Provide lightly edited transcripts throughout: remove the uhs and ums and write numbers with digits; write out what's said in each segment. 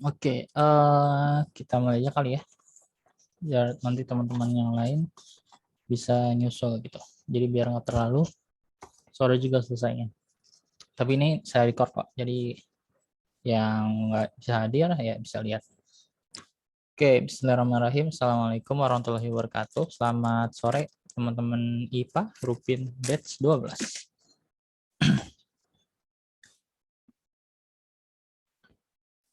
Oke. Kita mulai aja kali ya. Biar nanti teman-teman yang lain bisa nyusul gitu. Jadi biar nggak terlalu sore juga selesainya. Tapi ini saya record kok. Jadi yang nggak bisa hadir ya bisa lihat. Oke, bismillahirrahmanirrahim. Assalamualaikum warahmatullahi wabarakatuh. Selamat sore teman-teman IPA, Rupin Batch 12.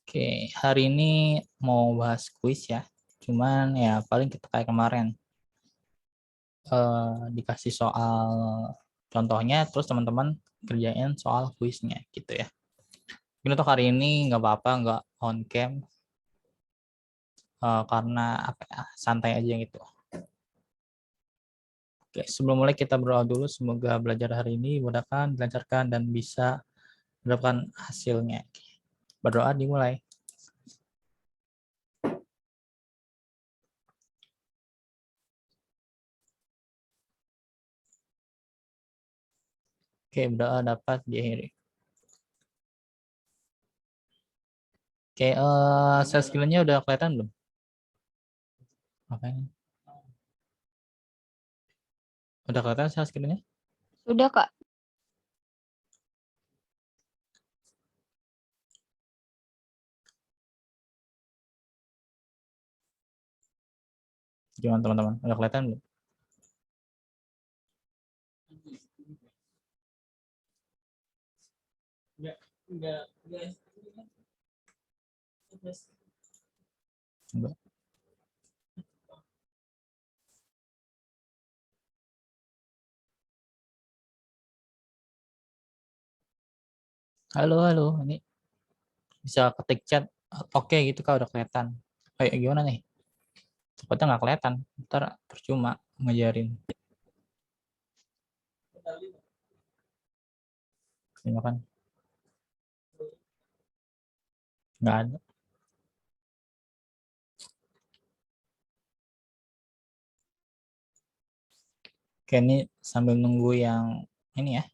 Oke, hari ini mau bahas kuis ya. Cuman ya paling kita kayak kemarin. Dikasih soal contohnya, terus teman-teman kerjain soal kuisnya gitu ya. Ini untuk hari ini nggak apa-apa, nggak on cam, karena apa ya, santai aja gitu. Oke, sebelum mulai kita berdoa dulu, semoga belajar hari ini dimudahkan, dilancarkan, dan bisa mendapatkan hasilnya. Berdoa dimulai. Oke, berdoa dapat diakhiri. Oke, share screen-nya udah kelihatan belum? Makanya. Udah kelihatan share screen-nya? Sudah, Kak. Gimana teman-teman? Udah kelihatan belum? Enggak. Halo, ini bisa ketik chat. Oke gitu Kak, udah kelihatan. Kayak gimana nih? Takutnya nggak kelihatan, ntar percuma ngajarin. Ini kan nggak ada. Oke, ini sambil nunggu yang ini ya.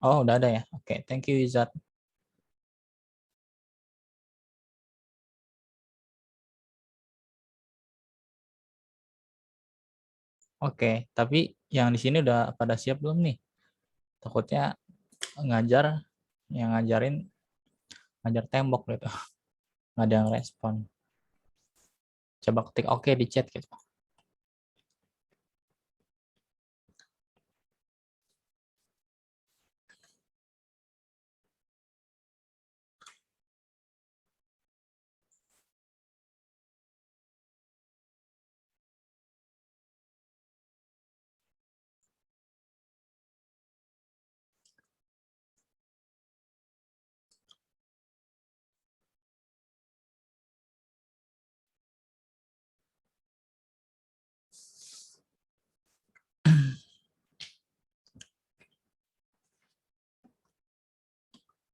Oh, udah ada ya. Oke, thank you Izat. Oke, tapi yang di sini udah pada siap belum nih? Takutnya ngajar, yang ngajarin ngajar tembok gitu. Nggak ada yang respon. Coba ketik oke di chat gitu.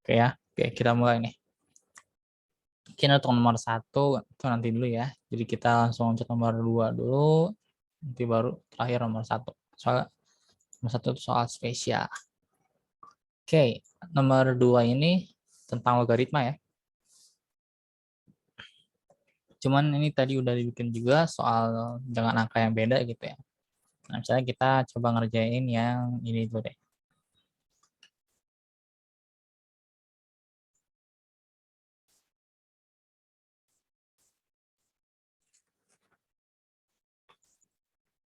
Oke ya, oke kita mulai nih. Mungkin untuk nomor 1 itu nanti dulu ya. Jadi kita langsung loncat nomor 2 dulu, nanti baru terakhir nomor 1. Soalnya nomor 1 itu soal spesial. Oke, nomor 2 ini tentang logaritma ya. Cuman ini tadi udah dibikin juga soal dengan angka yang beda gitu ya. Nah, misalnya kita coba ngerjain yang ini dulu deh.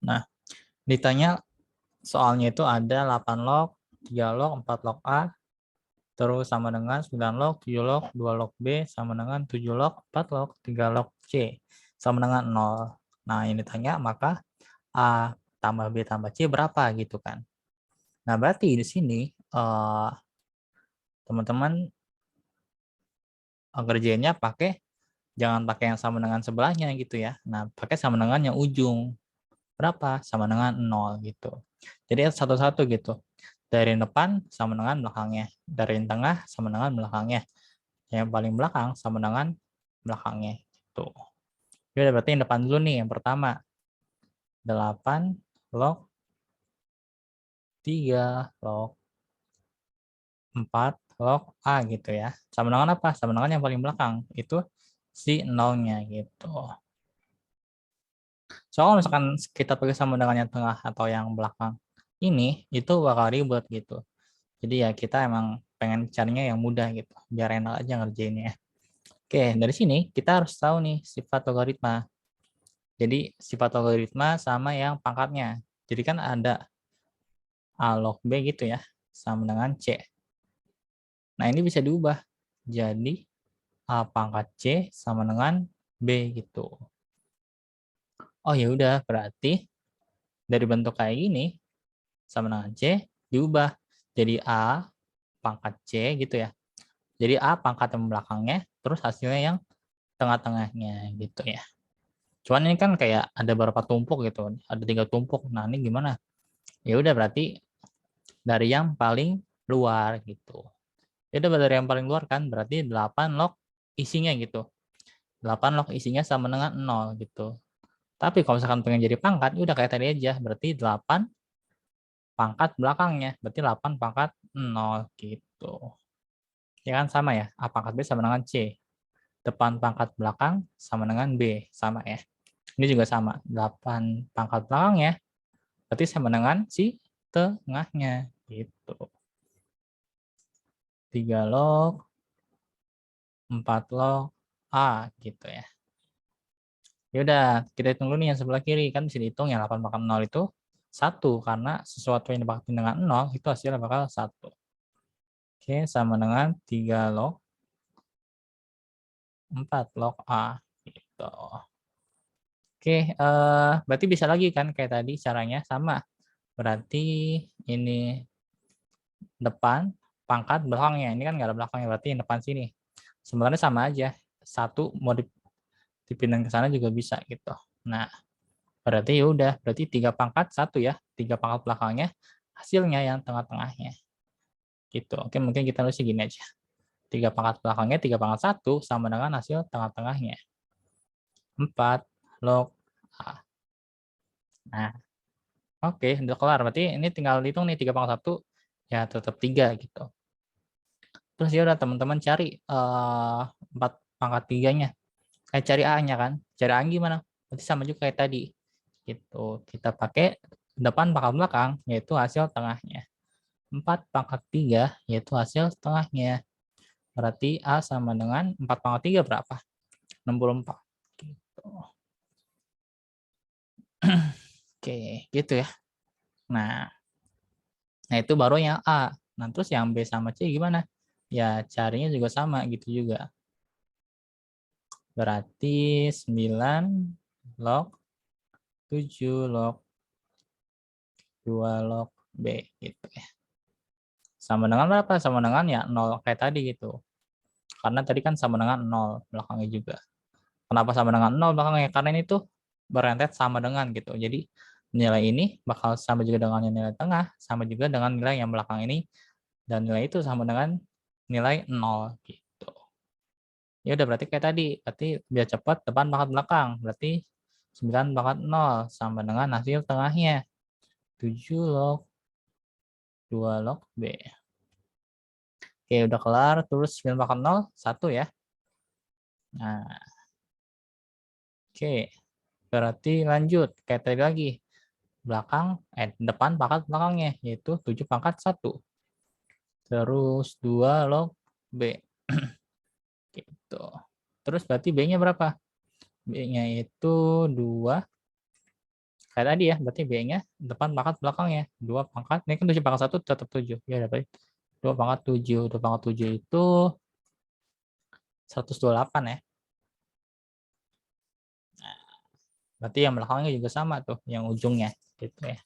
Nah, ditanya soalnya itu ada 8 log, 3 log, 4 log A, terus sama dengan 9 log, 7 log, 2 log B, sama dengan 7 log, 4 log, 3 log C, sama dengan 0. Nah, ini ditanya maka A tambah B tambah C berapa gitu kan. Nah, berarti di sini teman-teman ngerjainnya jangan pakai yang sama dengan sebelahnya gitu ya. Nah, pakai sama dengan yang ujung. Berapa? Sama dengan 0 gitu. Jadi satu-satu gitu. Dari depan sama dengan belakangnya. Dari tengah sama dengan belakangnya. Yang paling belakang sama dengan belakangnya. Tuh. Ya berarti yang depan dulu nih. Yang pertama. 8 log 3 log 4 log A gitu ya. Sama dengan apa? Sama dengan yang paling belakang. Itu si nolnya gitu. Soalnya misalkan kita pakai sama dengan yang tengah atau yang belakang. Ini itu bakal ribet gitu. Jadi ya kita emang pengen carinya yang mudah gitu. Biar enak aja ngerjainnya. Oke, dari sini kita harus tahu nih sifat logaritma. Jadi sifat logaritma sama yang pangkatnya. Jadi kan ada A log B gitu ya. Sama dengan C. Nah ini bisa diubah. Jadi A pangkat C sama dengan B gitu. Oh ya udah berarti dari bentuk kayak gini sama dengan C diubah jadi A pangkat C gitu ya. Jadi A pangkat yang belakangnya, terus hasilnya yang tengah-tengahnya gitu ya. Cuman ini kan kayak ada beberapa tumpuk gitu, ada 3 tumpuk. Nah ini gimana? Ya udah berarti dari yang paling luar gitu. Ya udah dari yang paling luar kan berarti 8 log isinya gitu. 8 log isinya sama dengan 0 gitu. Tapi kalau misalkan pengen jadi pangkat, ya udah kayak tadi aja. Berarti 8 pangkat belakangnya. Berarti 8 pangkat 0 gitu. Ya kan sama ya. A pangkat B sama dengan C. Depan pangkat belakang sama dengan B. Sama ya. Ini juga sama. 8 pangkat belakangnya. Berarti sama dengan si tengahnya. Gitu. 3 log, 4 log A gitu ya. Ya udah, kita hitung dulu nih yang sebelah kiri. Kan bisa dihitung yang 8 pangkat 0 itu 1. Karena sesuatu yang dipangkatin dengan 0 itu hasilnya bakal 1. Oke, sama dengan 3 log 4 log A gitu. Oke, berarti bisa lagi kan kayak tadi caranya sama. Berarti ini depan pangkat belakangnya. Ini kan nggak ada belakangnya, berarti yang depan sini. Sebenarnya sama aja. Satu mau dipindahin ke sana juga bisa gitu. Nah, berarti ya udah, berarti 3 pangkat 1 ya. 3 pangkat belakangnya hasilnya yang tengah-tengahnya. Gitu. Oke, mungkin kita nulis gini aja. 3 pangkat belakangnya 3 pangkat 1 sama dengan hasil tengah-tengahnya. 4 log A. Nah, oke, udah kelar. Berarti ini tinggal hitung nih 3 pangkat 1 ya tetap 3 gitu. Terus ya udah teman-teman cari 4 pangkat 3-nya. Cari A-nya kan. Cari A gimana? Berarti sama juga kayak tadi. Gitu. Kita pakai depan pangkat belakang yaitu hasil tengahnya. 4 pangkat 3 yaitu hasil tengahnya. Berarti A sama dengan 4 pangkat 3 berapa? 64. Gitu. Oke, gitu ya. Nah, itu baru yang A. Nah, terus yang B sama C gimana? Ya, carinya juga sama gitu juga. Berarti 9 log 7 log 2 log B gitu ya. Sama dengan berapa? Sama dengan ya 0 kayak tadi gitu. Karena tadi kan sama dengan 0 belakangnya juga. Kenapa sama dengan 0 belakangnya? Karena ini tuh berentet sama dengan gitu. Jadi nilai ini bakal sama juga dengan nilai tengah, sama juga dengan nilai yang belakang ini, dan nilai itu sama dengan nilai 0 gitu. Ya udah berarti kayak tadi, berarti biar cepat depan pangkat belakang. Berarti 9 pangkat 0 sama dengan hasil tengahnya. 7 log 2 log B. Oke, udah kelar. Terus 9 pangkat 0, 1 ya. Nah, oke. Berarti lanjut. Kayak tadi lagi. Depan pangkat belakangnya, yaitu 7 pangkat 1. Terus 2 log B. Gitu. Terus berarti B-nya berapa? B-nya itu 2. Kayak tadi ya, berarti B-nya depan pangkat belakangnya. 2 pangkat, ini kan 7 pangkat 1 tetap 7. Ya udah berarti 2 pangkat 7. 2 pangkat 7 itu 128 ya. Nah, berarti yang belakangnya juga sama tuh, yang ujungnya. Gitu ya.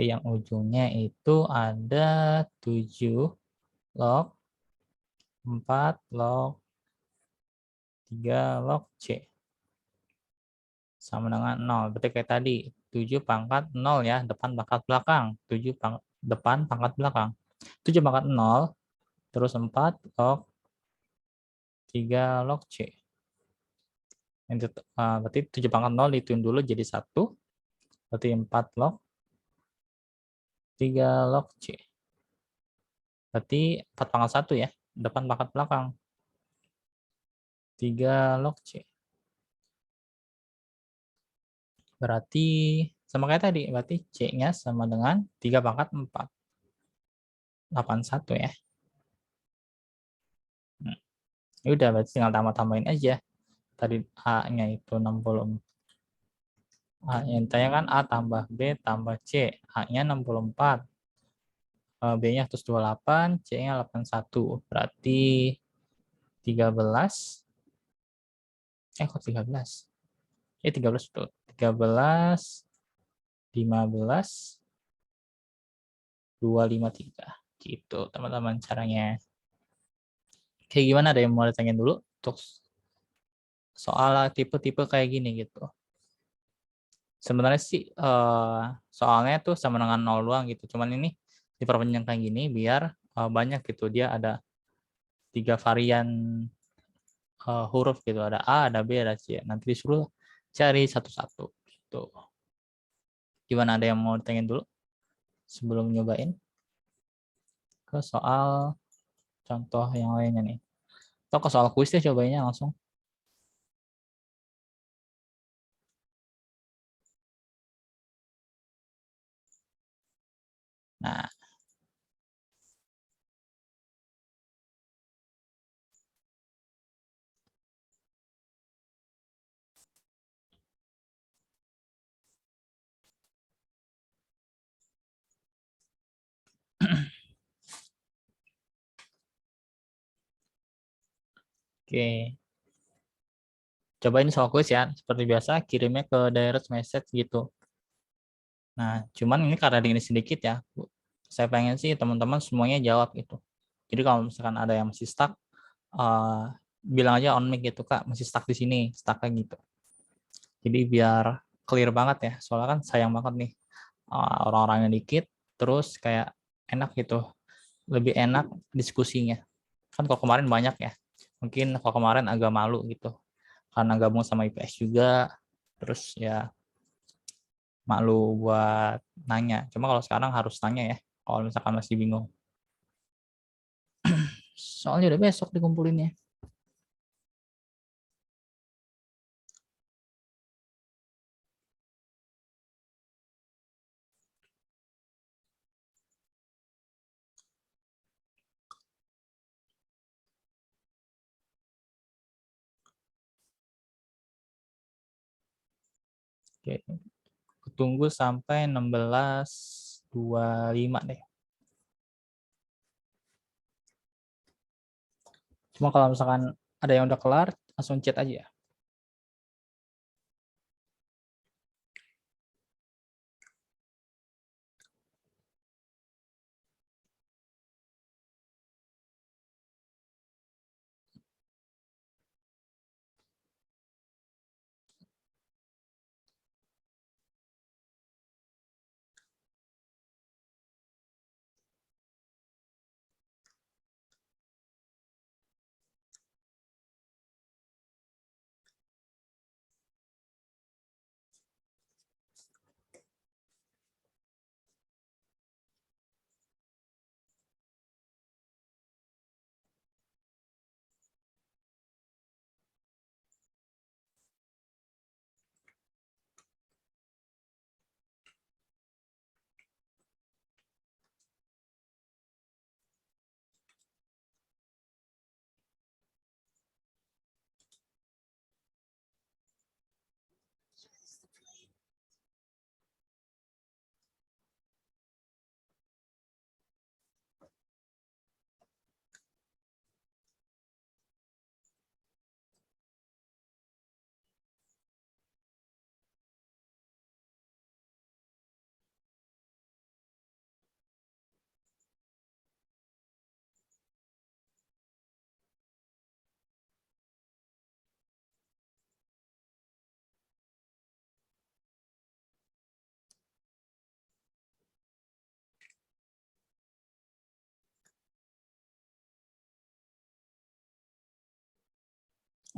Jadi yang ujungnya itu ada 7 log 4 log 3 log C. Sama dengan 0. Berarti kayak tadi. 7 pangkat 0 ya, depan pangkat belakang. 7 depan pangkat belakang. 7 pangkat 0, terus 4 log 3 log C. Berarti 7 pangkat 0 dituin dulu jadi 1, berarti 4 log 3 log C. Berarti 4 pangkat 1 ya, depan pangkat belakang. 3 log C. Berarti sama kayak tadi, berarti C-nya sama dengan 3 pangkat 4. 81 ya. Ya udah, berarti tinggal tambah-tambahin aja. Tadi A-nya itu 60. A-nya kan A tambah B tambah C. A-nya 64. B-nya 128, C-nya 81. Berarti 13. Kok 13? 13 betul. 13, 15, 253. Gitu, teman-teman caranya. Kayak gimana, ada yang mau ditanya dulu untuk soal tipe-tipe kayak gini gitu. Sebenarnya sih soalnya tuh sama dengan 0 doang gitu. Cuman ini diperpanjang kayak gini biar banyak gitu. Dia ada 3 varian huruf gitu. Ada A, ada B, ada C. Nanti disuruh cari satu-satu gitu. Gimana, ada yang mau ditanya dulu sebelum nyobain ke soal contoh yang lainnya nih? Atau ke soal kuis deh, cobainnya langsung. Nah, oke. Cobain soal kuis ya. Seperti biasa, kirimnya ke direct message gitu. Nah, cuman ini karena ini sedikit ya. Saya pengen sih teman-teman semuanya jawab gitu. Jadi kalau misalkan ada yang masih stuck, bilang aja on mic gitu, Kak, masih stuck di sini, stuck kayak gitu. Jadi biar clear banget ya. Soalnya kan sayang banget nih orang-orangnya dikit, terus kayak enak gitu. Lebih enak diskusinya. Kan kalau kemarin banyak ya. Mungkin kalau kemarin agak malu gitu. Karena gabung sama IPS juga. Terus ya malu buat nanya. Cuma kalau sekarang harus tanya ya. Kalau misalkan masih bingung. Soalnya udah besok dikumpulinnya. Oke. Tunggu sampai 16.25 deh. Cuma kalau misalkan ada yang udah kelar, langsung chat aja.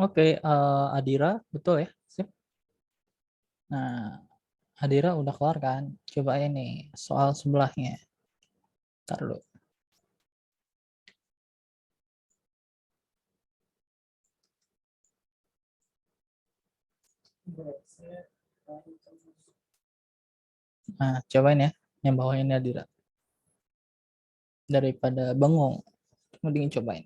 Oke, Adira, betul ya? Sip. Nah, Adira udah keluar kan? Coba ini soal sebelahnya. Ntar dulu. Nah, cobain ya. Yang bawah ini Adira. Daripada bengong, mending cobain.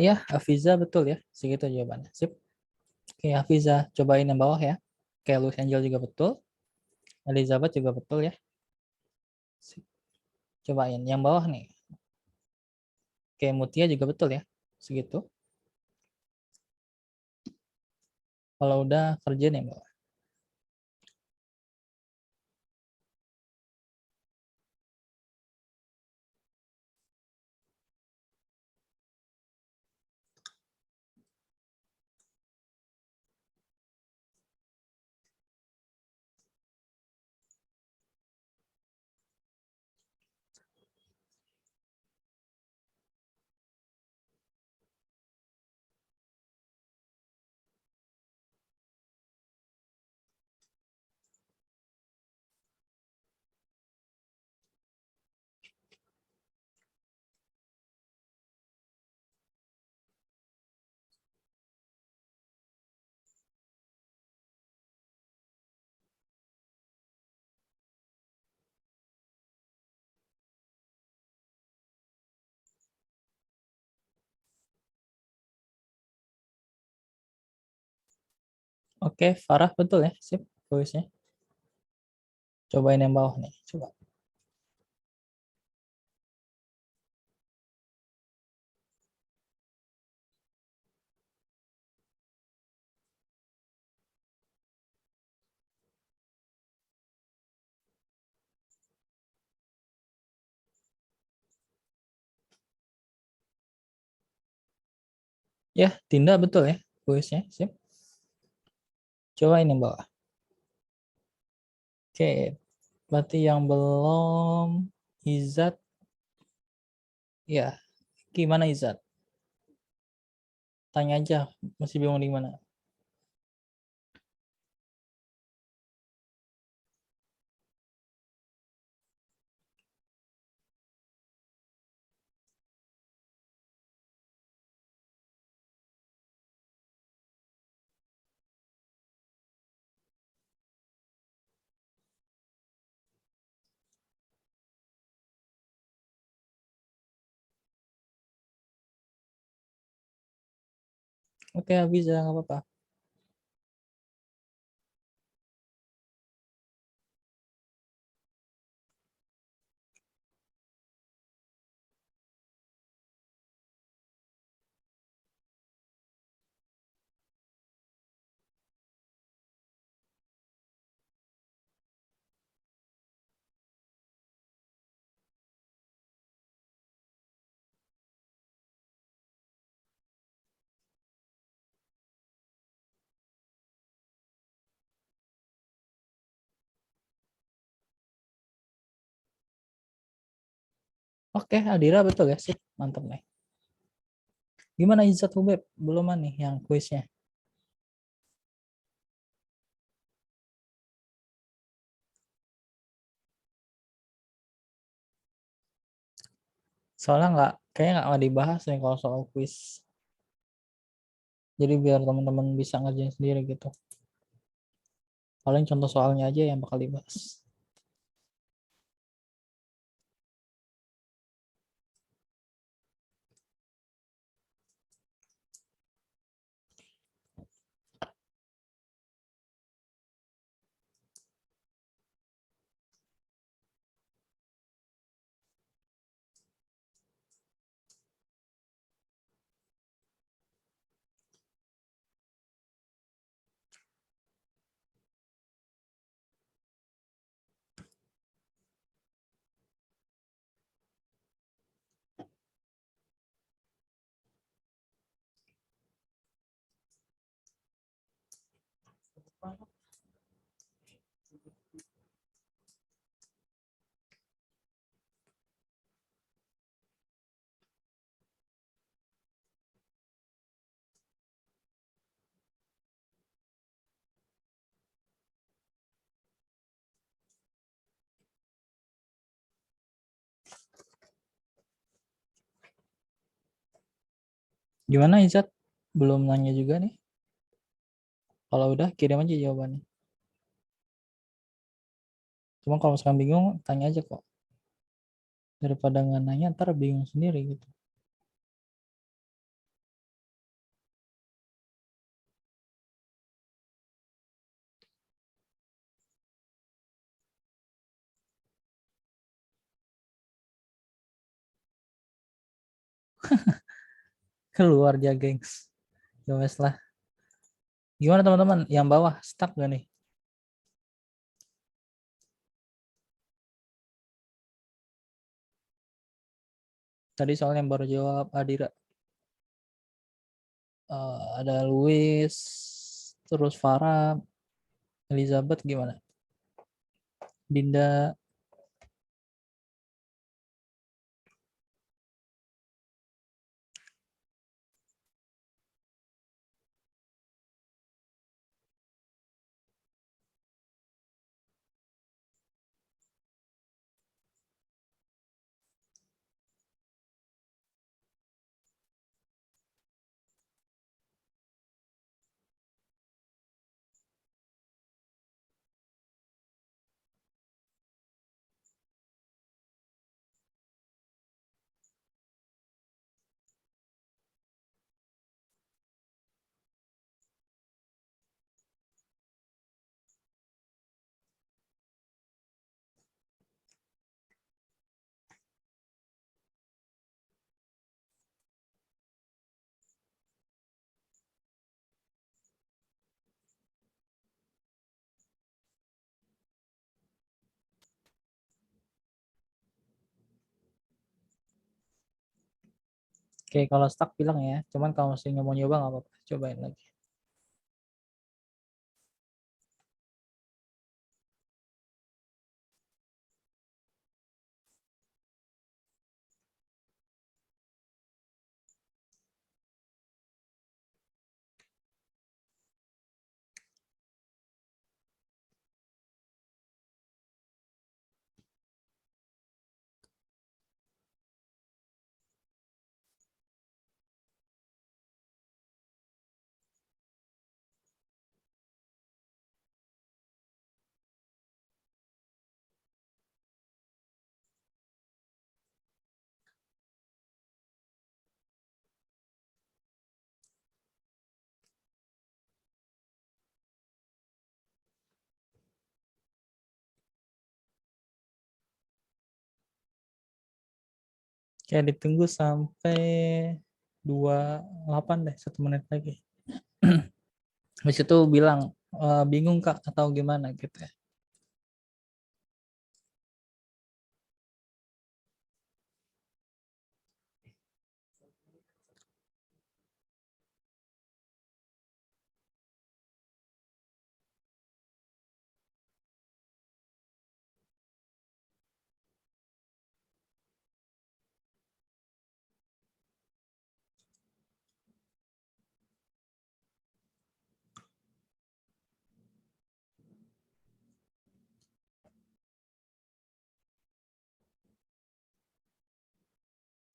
Ya, Afiza betul ya. Segitu jawabannya. Sip. Oke, Afiza, cobain yang bawah ya. Kayak Luis Angel juga betul. Elizabeth juga betul ya. Sip. Cobain yang bawah nih. Kayak Mutia juga betul ya. Segitu. Kalau udah kerjain yang bawah. Oke, Farah betul ya. Sip. Voice-nya. Cobain yang bawah nih. Coba. Ya, Tinda betul ya. Voice-nya. Sip. Cobain yang bawah. Oke, berarti yang belum Izat. Ya, gimana Izat? Tanya aja. Masih bingung di mana. Oke, bisa nggak apa-apa. Oke, Adira betul ya. Sip, mantap nih. Gimana Izat Hubeb? Belum nih yang kuisnya. Soalnya kayaknya nggak dibahas nih kalau soal kuis. Jadi biar teman-teman bisa ngerjain sendiri gitu. Paling contoh soalnya aja yang bakal dibahas. Gimana Izat? Belum nanya juga nih. Kalau udah kirim aja jawabannya. Cuma kalau misalkan bingung, tanya aja kok. Daripada nggak nanya, ntar bingung sendiri gitu. Keluar dia, gengs. Ya wes lah. Gimana teman-teman? Yang bawah, stuck gak nih? Tadi soal yang baru jawab Adira. Ada Louis, terus Farah, Elizabeth gimana? Dinda, oke kalau stuck bilang ya. Cuman kalau masih nggak mau nyoba nggak apa-apa. Cobain lagi. Kayak ditunggu sampai 28 deh, 1 menit lagi. Habis itu bilang, bingung Kak atau gimana gitu ya.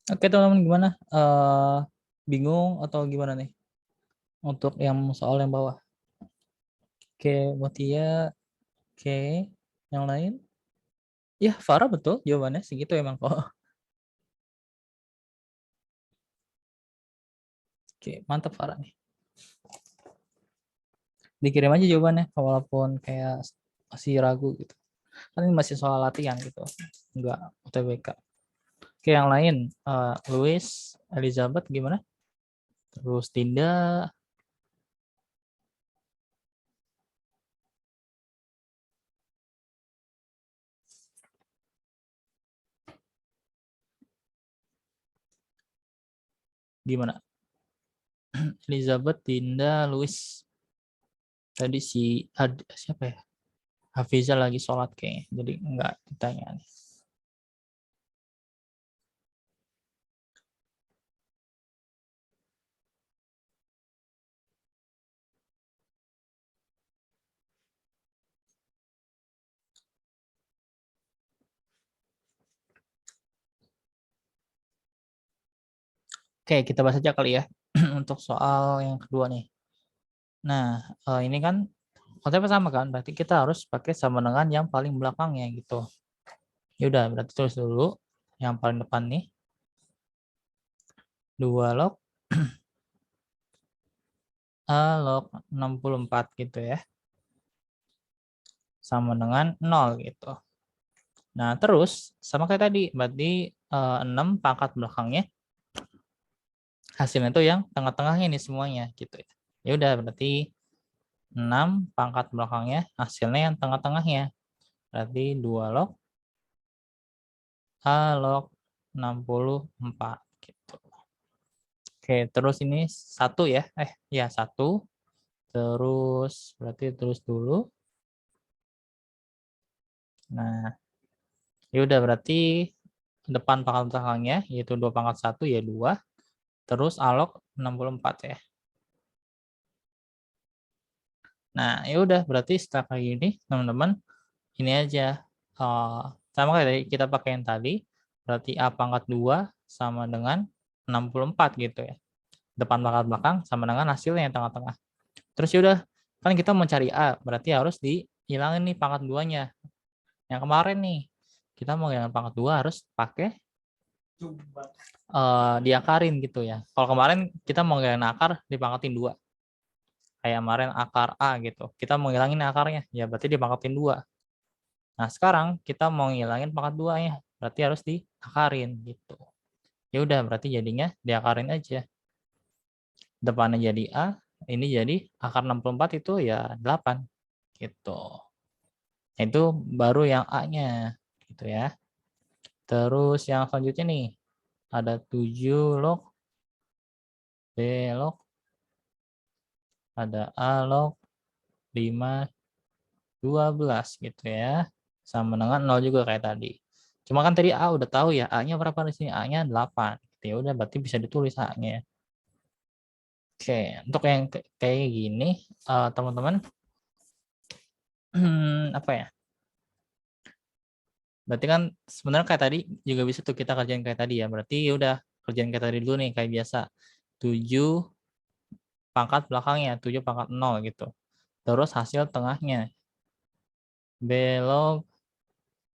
Oke teman-teman gimana? Bingung atau gimana nih? Untuk yang soal yang bawah. Oke, Mutia. Oke, yang lain? Ya, Farah betul jawabannya segitu emang kok. Oke, mantap Farah nih. Dikirim aja jawabannya, walaupun kayak masih ragu gitu. Kan ini masih soal latihan gitu, enggak UTBK. Oke, yang lain, Louis, Elizabeth gimana? Terus Dinda, gimana? Elizabeth, Dinda, Louis. Tadi siapa ya? Hafiza lagi sholat kayaknya, jadi enggak ditanya nih. Oke, kita bahas aja kali ya untuk soal yang kedua nih. Nah, ini kan konsepnya sama kan, berarti kita harus pakai sama dengan yang paling belakangnya gitu. Ya udah, berarti tulis dulu yang paling depan nih. 2 log A log 64 gitu ya. Sama dengan 0 gitu. Nah, terus sama kayak tadi, berarti 6 pangkat belakangnya hasilnya itu yang tengah-tengahnya nih semuanya gitu ya. Ya udah, berarti 6 pangkat belakangnya hasilnya yang tengah-tengahnya. Berarti 2 log A log 64 gitu. Oke, terus ini 1 ya. Ya 1. Terus berarti terus dulu. Nah, ya udah berarti depan pangkat belakangnya yaitu 2 pangkat 1 ya 2. Terus A log 64 ya. Nah, ya udah berarti setelah kayak gini teman-teman ini aja sama kayak tadi kita pakai yang tadi, berarti A pangkat 2 sama dengan 64 gitu ya. Depan pangkat belakang sama dengan hasilnya yang tengah-tengah. Terus ya udah kan kita mencari A, berarti harus dihilangin nih pangkat 2-nya. Yang kemarin nih, kita mau hilangin pangkat 2 harus pakai diakarin gitu ya. Kalau kemarin kita mau ngilangin akar dipangkatin 2. Kayak kemarin akar A gitu. Kita mau ngilangin akarnya, ya berarti dipangkatin 2. Nah, sekarang kita mau ngilangin pangkat 2-nya, berarti harus diakarin gitu. Ya udah, berarti jadinya diakarin aja. Depannya jadi A, ini jadi akar 64 itu ya 8 gitu. Itu baru yang A-nya gitu ya. Terus yang selanjutnya nih, ada 7 log B log, ada A log 5 12 gitu ya. Sama dengan 0 juga kayak tadi. Cuma kan tadi A udah tahu ya, A-nya berapa di sini? A-nya 8. Ya udah berarti bisa ditulis A-nya. Oke, untuk yang kayak gini teman-teman apa ya? Berarti kan sebenarnya kayak tadi juga bisa tuh kita kerjain kayak tadi ya. Berarti ya udah kerjain kayak tadi dulu nih kayak biasa. 7 pangkat belakangnya, 7 pangkat 0 gitu. Terus hasil tengahnya. B log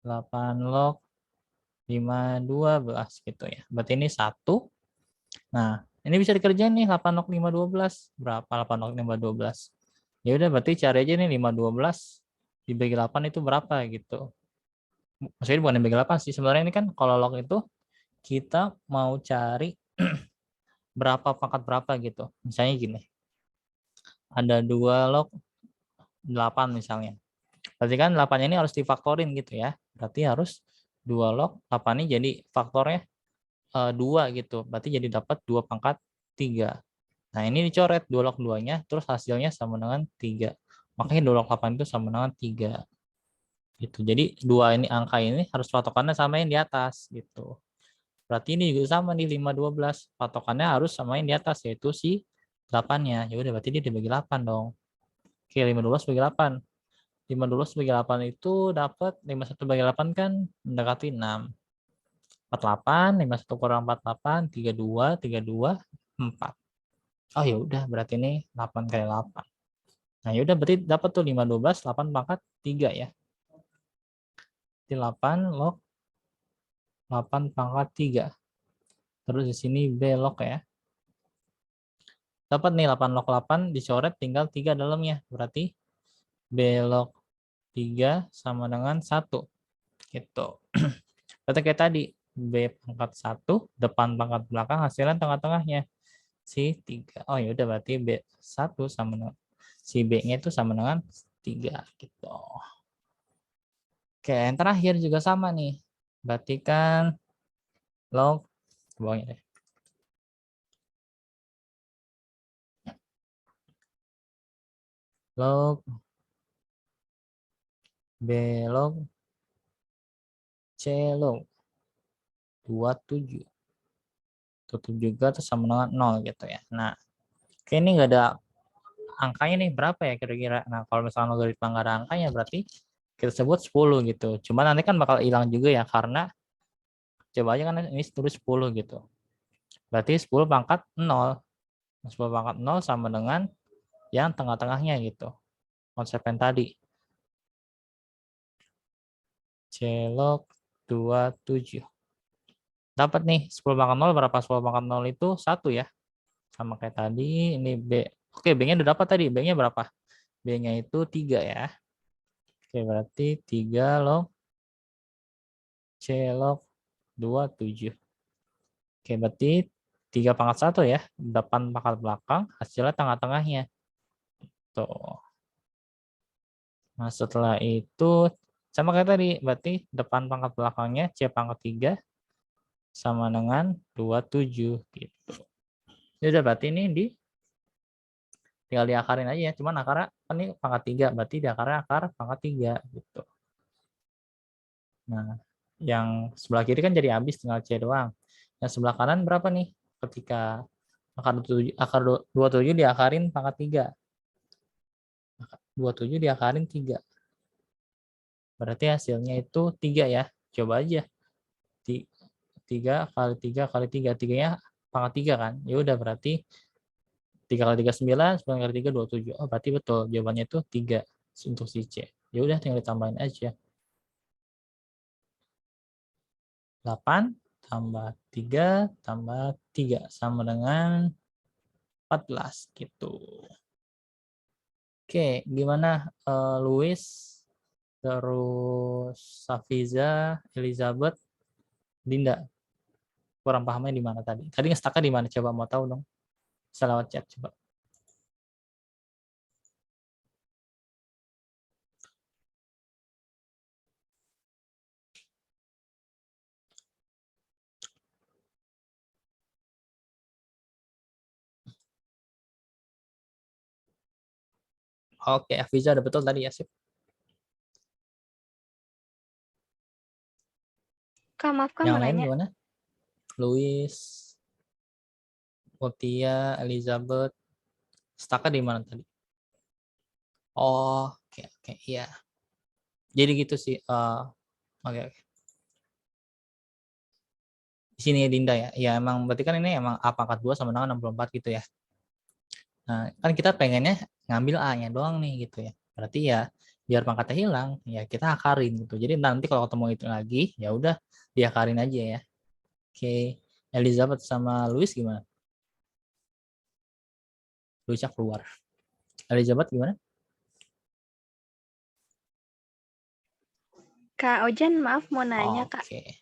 8 log 5 12 gitu ya. Berarti ini 1. Nah, ini bisa dikerjain nih 8 log 5 12. Berapa 8 log 5 12? Ya udah berarti cari aja nih 5 12 dibagi 8 itu berapa gitu. Maksudnya bukan dibagi 8 sih. Sebenarnya ini kan kalau log itu kita mau cari berapa pangkat berapa gitu. Misalnya gini. Ada 2 log 8 misalnya. Berarti kan 8 ini harus difaktorin gitu ya. Berarti harus 2 log 8 ini jadi faktornya 2 gitu. Berarti jadi dapat 2 pangkat 3. Nah, ini dicoret 2 log 2-nya, terus hasilnya sama dengan 3. Makanya 2 log 8 itu sama dengan 3. Gitu. Jadi 2 ini angka ini harus patokannya sama yang di atas gitu. Berarti ini juga sama nih 5 12. Patokannya harus sama yang di atas yaitu si 8-nya. Ya udah berarti dia dibagi 8 dong. Oke, 5 12 bagi 8. 5 12 bagi 8 itu dapat 51 bagi 8 kan mendekati 6. 48, 51 kurang 48, 32, 32, 4. Oh ya udah berarti ini 8 kali 8. Nah, ya udah berarti dapat tuh 5 12 8 pangkat 3 ya. Jadi 8 log 8 pangkat 3. Terus di sini B log ya. Dapat nih 8 log 8 dicoret tinggal 3 dalamnya. Berarti B log 3 sama dengan 1. Gitu. Berarti kayak tadi B pangkat 1 depan pangkat belakang hasilnya tengah-tengahnya si 3. Oh ya udah berarti B1 sama dengan si B-nya itu sama dengan 3 gitu. Oke, yang terakhir juga sama nih. Berarti kan log bawahnya deh. Log B log C log 27. Tutup juga terus sama dengan 0 gitu ya. Nah, oke ini nggak ada angkanya nih berapa ya kira-kira. Nah, kalau misalnya logaritma nggak ada angkanya berarti kita sebut 10 gitu. Cuma nanti kan bakal hilang juga ya karena coba aja kan ini tulis 10 gitu. Berarti 10 pangkat 0. 10 pangkat 0 sama dengan yang tengah-tengahnya gitu. Konsep yang tadi. C-log 27. Dapat nih 10 pangkat 0 berapa? 10 pangkat 0 itu 1 ya. Sama kayak tadi. Ini B. Oke, B-nya udah dapat tadi. B-nya berapa? B-nya itu 3 ya. Oke, berarti 3 log C-log 27. Oke, berarti 3 pangkat 1 ya. 8 pangkat belakang. Hasilnya tengah-tengahnya. Tuh. Nah, setelah itu sama kayak tadi, berarti depan pangkat belakangnya C pangkat 3 sama dengan 27 gitu. Ya udah, berarti ini tinggal diakarin aja ya. Cuman akarnya kan ini pangkat 3, berarti diakarnya akar pangkat 3 gitu. Nah, yang sebelah kiri kan jadi habis tinggal C doang. Yang sebelah kanan berapa nih? Ketika akar 27 diakarin pangkat 3. 27 diakarin 3. Berarti hasilnya itu 3 ya. Coba aja. 3 kali 3 kali 3. 3-nya pangkat 3 kan. Ya udah, berarti 3 kali 3 9, 9 kali 3 27. Oh, berarti betul. Jawabannya itu 3 untuk si C. Ya udah, tinggal ditambahin aja. 8 tambah 3 tambah 3 sama dengan 14 gitu. Oke, gimana Louis, terus Safiza, Elizabeth, Dinda? Kurang pahamnya di mana tadi? Tadi ngestaknya di mana? Coba mau tahu dong. Bisa lewat chat coba. Oke, Afiza udah betul tadi ya, sip. Kak, maaf Kak, Yang mau lain nanya. gimana? Louis, Mutia, Elizabeth, Staka di mana tadi? Oh, oke, oke, iya. Jadi gitu sih. Oke, oke. Di sini ya Dinda ya. Ya emang berarti kan ini emang A pangkat 2 sama dengan 64 gitu ya. Nah, kan kita pengennya ngambil A-nya doang nih gitu ya. Berarti ya biar pangkatnya hilang, ya kita akarin gitu. Jadi nanti kalau ketemu itu lagi, ya udah diakarin aja ya. Oke. Elizabeth sama Louis gimana? Louisnya keluar. Elizabeth gimana? Kak Ojan, maaf mau nanya Kak. Oke.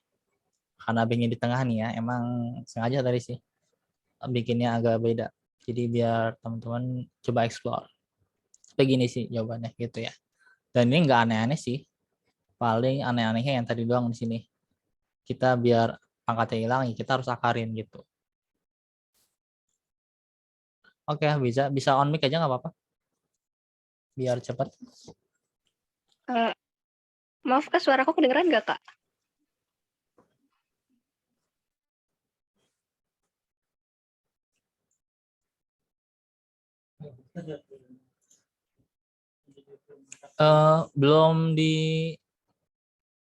Karena bikin di tengah nih ya, emang sengaja tadi sih bikinnya agak beda. Jadi biar teman-teman coba explore. Begini sih jawabannya gitu ya. Dan ini nggak aneh-aneh sih. Paling aneh-anehnya yang tadi doang di sini. Kita biar pangkatnya hilang, ya kita harus akarin gitu. Oke, bisa bisa on mic aja nggak apa-apa. Biar cepat. Eh, maaf Kak, suaraku kedengeran nggak Kak? Belum di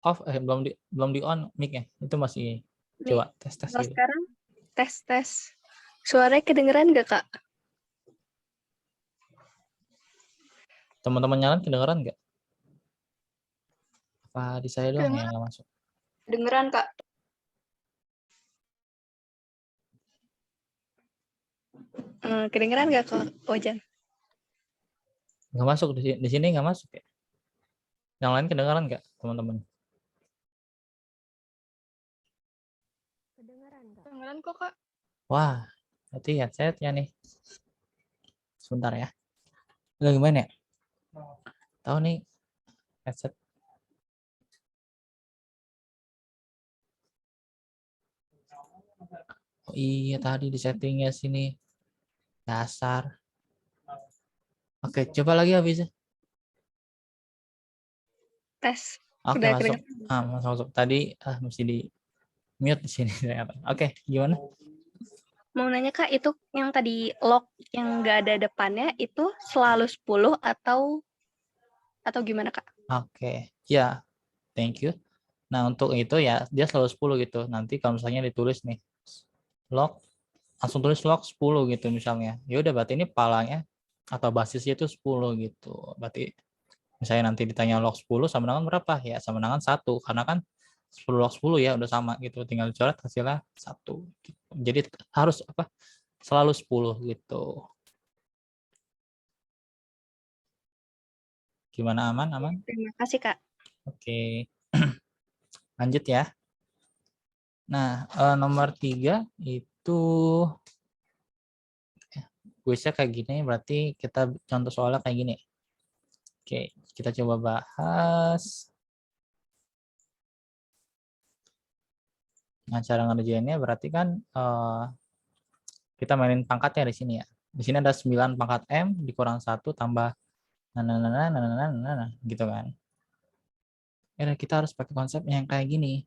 off, belum di on mic-nya. Itu masih Nih, coba tes kalau dulu. sekarang tes. Suaranya kedengeran nggak Kak? Teman-teman nyalain kedengeran nggak? Apa di saya doang ya Kedengeran, nggak masuk? kedengeran Kak. Kedengeran nggak Kak Ojan? Nggak masuk di sini nggak masuk ya. Yang lain kedengeran nggak teman-teman? Kedengeran kok Kak. Wah, berarti headsetnya nih. Sebentar ya. Udah gimana ya? Tahu nih headset. Oh iya, tadi di settingnya sini. Dasar. Oke, coba lagi ya bisa. Tes. Oke, Udah masuk. kedengeran. Masuk. Tadi mesti di mute di sini ternyata. Oke, gimana? Mau nanya Kak, itu yang tadi lock yang nggak ada depannya itu selalu 10 atau gimana Kak? Oke. Ya, thank you. Nah, untuk itu ya dia selalu 10 gitu. Nanti kalau misalnya ditulis nih log langsung tulis log 10 gitu misalnya. Ya udah berarti ini palanya atau basisnya itu 10 gitu. Berarti misalnya nanti ditanya log 10 sama dengan berapa? Ya sama dengan 1 karena kan 10 log 10 ya udah sama gitu. Tinggal dicoret hasilnya 1 gitu. Jadi harus apa? Selalu 10 gitu. Gimana, aman? Aman? Terima kasih, Kak. Oke. Lanjut ya. Nah, nomor 3 itu kuisnya kayak gini, berarti kita contoh soalnya kayak gini. Oke, kita coba bahas. Nah, cara ngerjainnya berarti kan kita mainin pangkatnya di sini ya. Di sini ada 9 pangkat M dikurang 1 tambah gitu kan. Ya, kita harus pakai konsep yang kayak gini.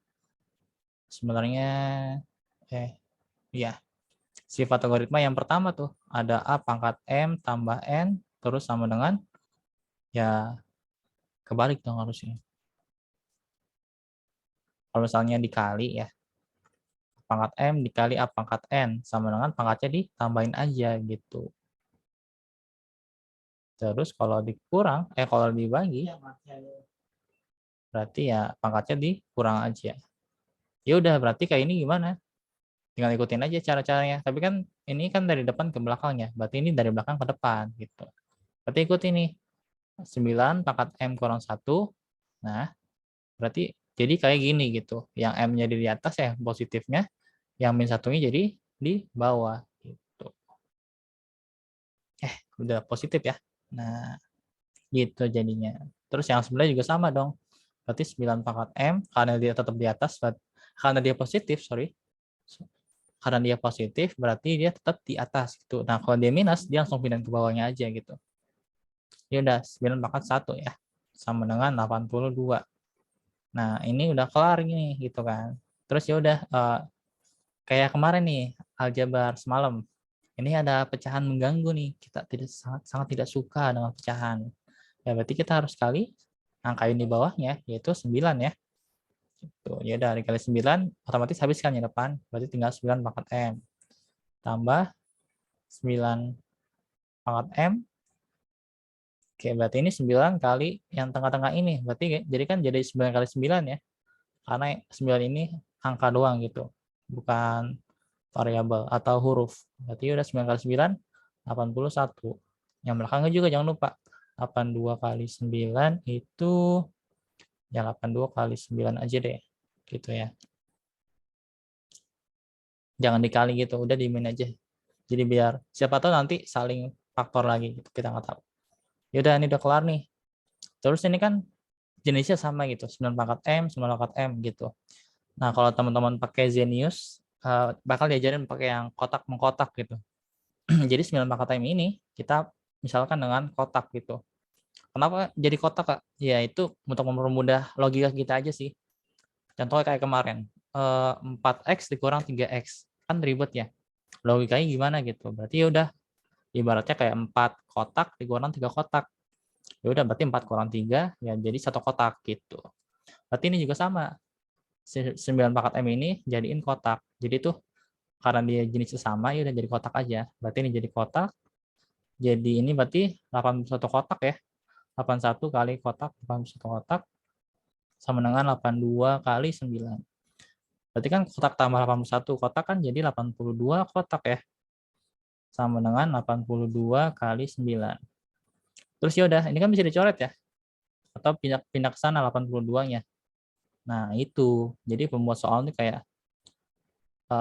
Sebenarnya ya, sifat algoritma yang pertama tuh ada A pangkat M tambah N terus sama dengan ya kebalik dong harusnya. Kalau misalnya dikali ya, pangkat M dikali A pangkat N sama dengan pangkatnya ditambahin aja gitu. Terus kalau dikurang, kalau dibagi, berarti ya pangkatnya dikurang aja. Ya udah berarti kayak ini gimana? Tinggal ikutin aja cara-caranya. Tapi kan ini kan dari depan ke belakangnya. Berarti ini dari belakang ke depan gitu. Berarti ikut ini 9 pangkat M kurang 1. Nah, berarti jadi kayak gini gitu. Yang M-nya di atas ya positifnya, yang min satunya jadi di bawah gitu. Udah positif ya. Nah, gitu jadinya. Terus yang sebenarnya juga sama dong. Berarti 9 pangkat M karena dia tetap di atas, karena dia positif, sorry. Karena dia positif berarti dia tetap di atas gitu. Nah, kalau dia minus dia langsung pindah ke bawahnya aja gitu. Ya udah 9 pangkat 1 ya. Sama dengan 82. Nah, ini udah kelar nih gitu kan. Terus ya udah kayak kemarin nih aljabar semalam. Ini ada pecahan mengganggu nih. Kita sangat tidak suka dengan pecahan. Ya berarti kita harus kali angka ini di bawahnya yaitu 9 ya. Tuh, ya udah dikali 9 otomatis habis kan ya depan. Berarti tinggal 9 pangkat M tambah 9 pangkat M. Oke, berarti ini 9 kali yang tengah-tengah ini. Berarti jadi kan jadi 9 kali 9 ya. Karena 9 ini angka doang gitu. Bukan variabel atau huruf. Berarti udah 9 kali 9 81. Yang belakangnya juga jangan lupa. 82 kali 9 itu ya 82 kali 9 aja deh. Gitu ya. Jangan dikali gitu, udah dimin aja. Jadi biar siapa tahu nanti saling faktor lagi gitu, kita nggak tahu. Ya udah ini udah kelar nih. Terus ini kan jenisnya sama gitu, 9 pangkat M, 9 pangkat M gitu. Nah, kalau teman-teman pakai Zenius bakal diajarin pakai yang kotak mengkotak gitu. Jadi 9 pangkat M ini kita misalkan dengan kotak gitu. Kenapa jadi kotak, Kak? Ya itu untuk mempermudah logika kita aja sih. Contohnya kayak kemarin, 4x dikurang 3x. Kan ribet ya. Logikanya gimana gitu. Berarti ya udah ibaratnya kayak 4 kotak dikurang 3 kotak. Ya udah berarti 4 kurang 3 ya jadi 1 kotak gitu. Berarti ini juga sama. 9 pangkat M ini jadiin kotak. Jadi tuh karena dia jenisnya sama ya udah jadi kotak aja. Berarti ini jadi kotak. Jadi ini berarti 81 kotak ya. 81 kali kotak 81 kotak sama dengan 82 kali 9. Berarti kan kotak tambah 81 kotak kan jadi 82 kotak ya. Sama dengan 82 kali 9. Terus ya udah, ini kan bisa dicoret ya. Atau pindah ke sana 82-nya. Nah, itu. Jadi pembuat soal ini kayak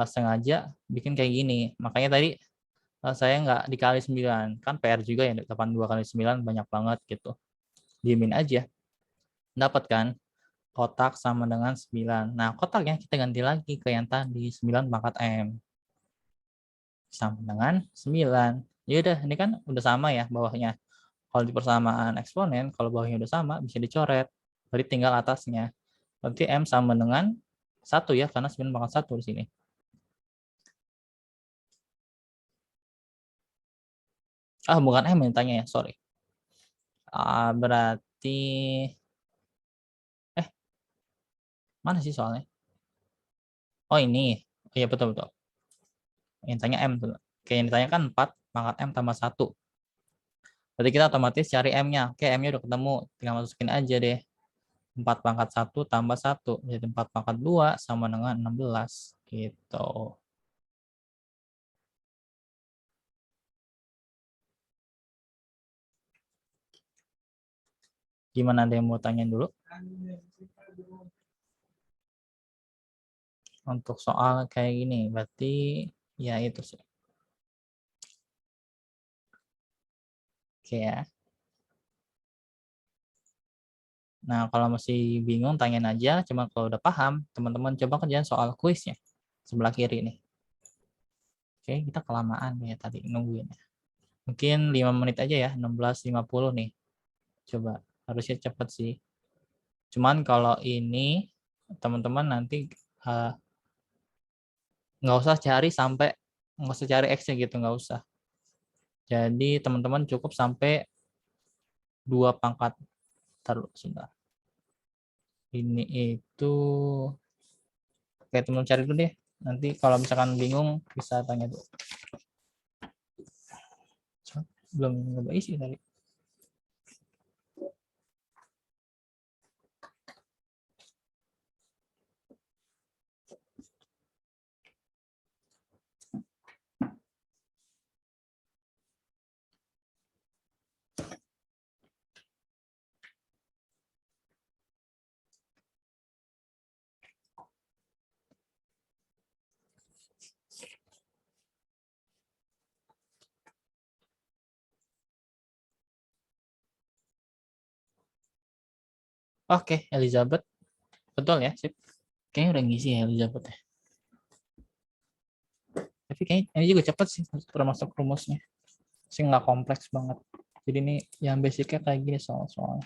sengaja bikin kayak gini. Makanya tadi saya nggak dikali 9. Kan PR juga ya, 82 kali 9 banyak banget gitu. Diemin aja. Dapat kan? Kotak sama dengan 9. Nah, kotaknya kita ganti lagi ke yang tadi, 9 pangkat M. Sama dengan 9. Ya udah, ini kan udah sama ya bawahnya. Kalau di persamaan eksponen, kalau bawahnya udah sama, bisa dicoret. Berarti tinggal atasnya. Berarti M sama dengan 1 ya, karena 9 pangkat 1 di sini. Bukan M yang tanya ya, sorry. Berarti, mana sih soalnya? Oh ini, iya betul-betul. Yang ditanya M tuh. Kayak yang ditanya kan 4 pangkat M tambah 1. Berarti kita otomatis cari M-nya. Oke, M-nya udah ketemu. Tinggal masukin aja deh. 4 pangkat 1 tambah 1. Jadi 4 pangkat 2 sama dengan 16. Gitu. Gimana, ada yang mau tanya dulu? Untuk soal kayak gini, berarti ya itu sih. Oke ya. Nah, kalau masih bingung, tanyain aja. Cuma kalau udah paham, teman-teman coba kerjaan soal kuisnya. Sebelah kiri nih. Oke, kita kelamaan ya tadi nungguin. Mungkin 5 menit aja ya, 16.50 nih. Coba, harusnya cepet sih. Cuman kalau ini, teman-teman nanti uh, nggak usah cari sampai, nggak usah cari X-nya gitu, nggak usah. Jadi teman-teman cukup sampai 2 pangkat. Taruh, sebentar. Ini itu, oke teman cari dulu deh. Nanti kalau misalkan bingung, bisa tanya dulu. Belum nyoba isi tadi. Oke, Elizabeth. Betul ya, sip. Kayaknya udah ngisi ya Elizabeth ya. Tapi kayaknya ini juga cepet sih, termasuk rumusnya. Sih nggak kompleks banget. Jadi ini yang basicnya kayak gini soal-soalnya.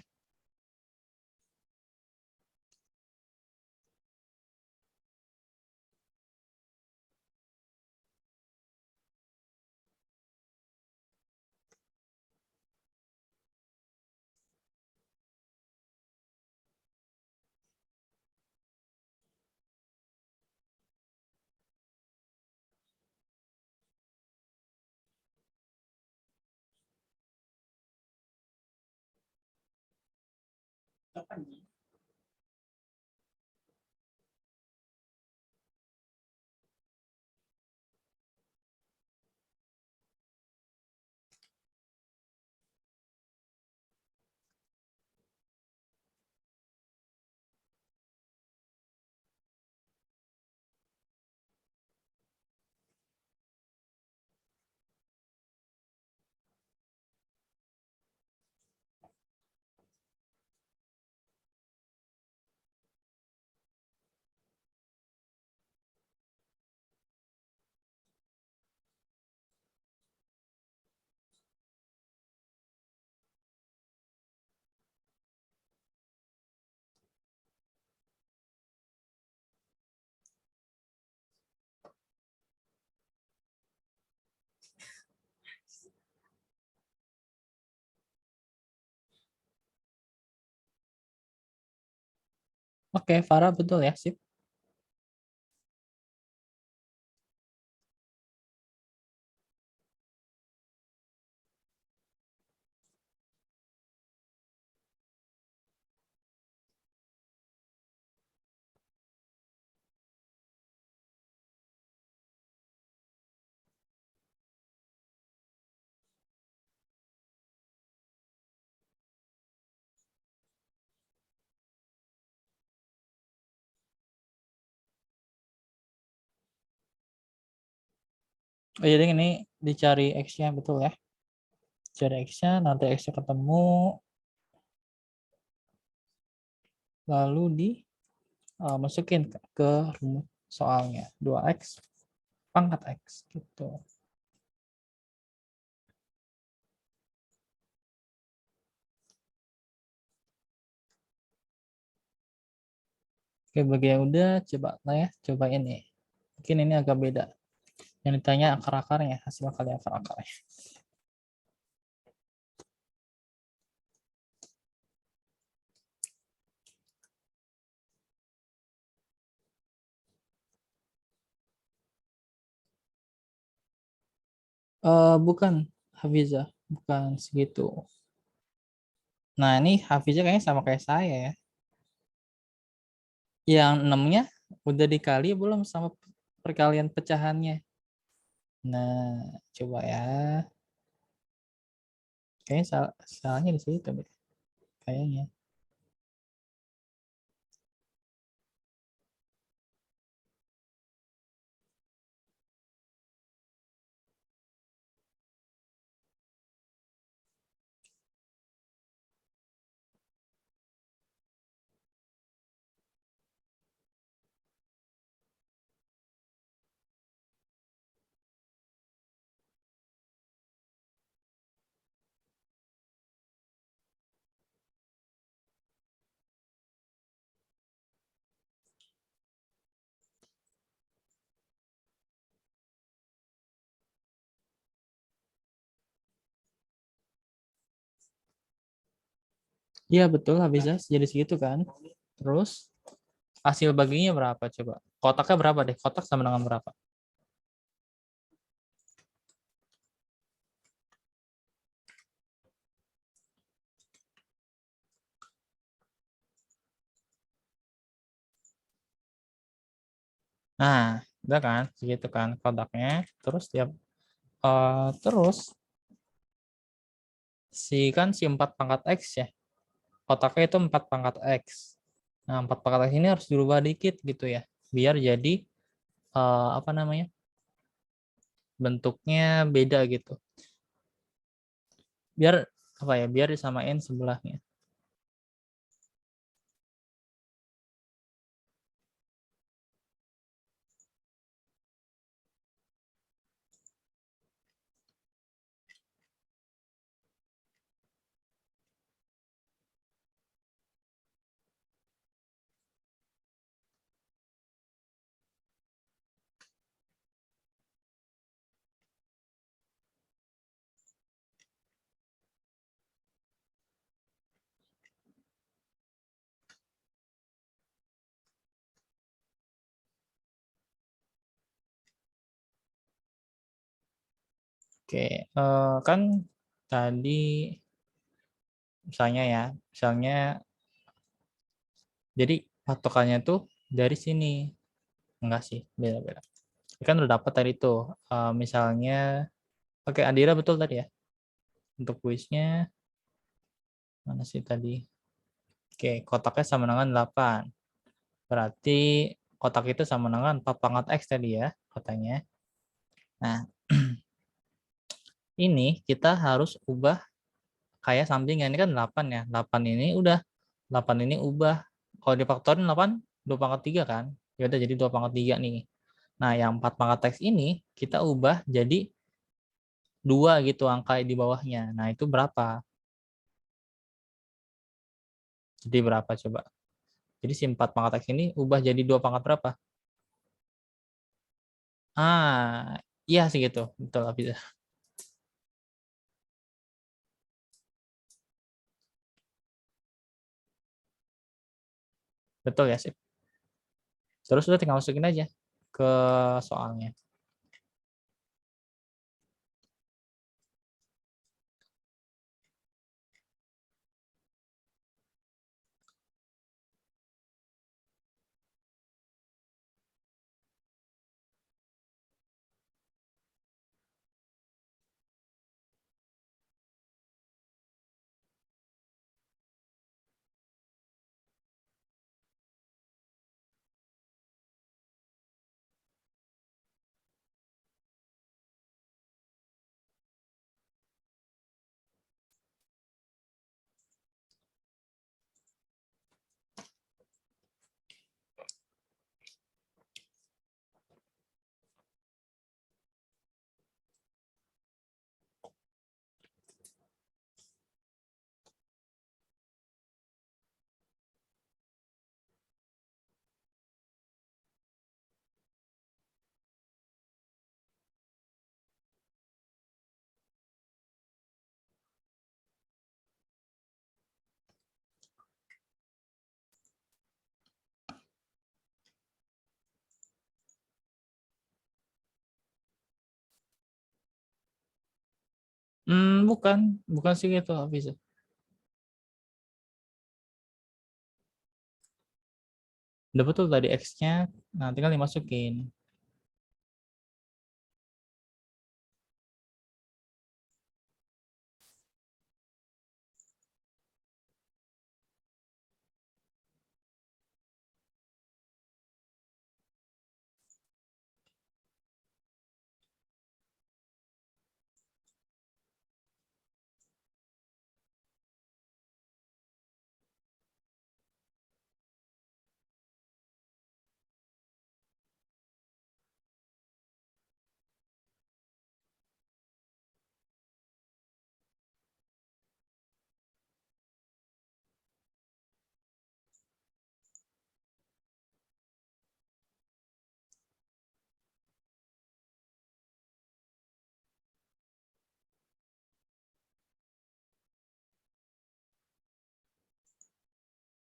Oke, Farah betul ya, sip. Oh, jadi ini dicari X-nya betul ya. Cari X-nya, nanti X-nya ketemu, lalu masukin ke rumus soalnya. 2X pangkat X gitu. Oke, bagi yang udah coba lah ya, coba ini. Mungkin ini agak beda. Yang ditanya akar-akarnya, hasil kali akar-akarnya. Bukan Hafizah, bukan segitu. Nah, ini Hafizah kayaknya sama kayak saya ya. Yang 6-nya udah dikali belum sama perkalian pecahannya. Nah, coba ya. Kayaknya salahnya di situ deh. Kayaknya. Iya betul Hafizah jadi segitu kan. Terus hasil baginya berapa coba? Kotaknya berapa deh? Kotak sama dengan berapa? Nah, udah kan segitu kan kotaknya. Terus terus si 4 pangkat X ya. Kotaknya itu 4 pangkat X. Nah, 4 pangkat X ini harus dirubah dikit gitu ya. Biar jadi apa namanya? Bentuknya beda gitu. Biar apa ya? Biar disamain sebelahnya. Oke, kan tadi misalnya ya, misalnya jadi patokannya tuh dari sini. Enggak sih, beda-beda. Kan udah dapat tadi tuh. Misalnya, oke Adira betul tadi ya. Untuk kuisnya, mana sih tadi? Oke, kotaknya sama dengan 8. Berarti kotak itu sama dengan 4 pangkat X tadi ya, katanya. Nah, ini kita harus ubah kayak sampingan. Ini kan 8 ya. 8 ini udah, 8 ini ubah. Kalau difaktorin 8, 2 pangkat 3 kan? Ya udah jadi 2 pangkat 3 nih. Nah, yang 4 pangkat X ini kita ubah jadi 2 gitu angka di bawahnya. Nah, itu berapa? Jadi berapa coba? Jadi si 4 pangkat X ini ubah jadi 2 pangkat berapa? Iya segitu. Betul, bisa. Betul ya, sip. Terus udah tinggal masukin aja ke soalnya. Bukan, bukan sih gitu Hafiz. Udah betul tadi X-nya, nah tinggal dimasukin.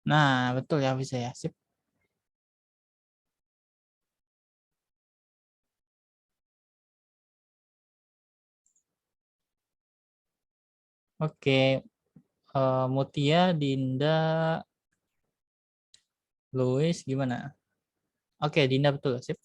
Nah, betul ya bisa ya. Sip. Oke, Mutia, Dinda, Louis gimana? Oke, Dinda betul. Sip.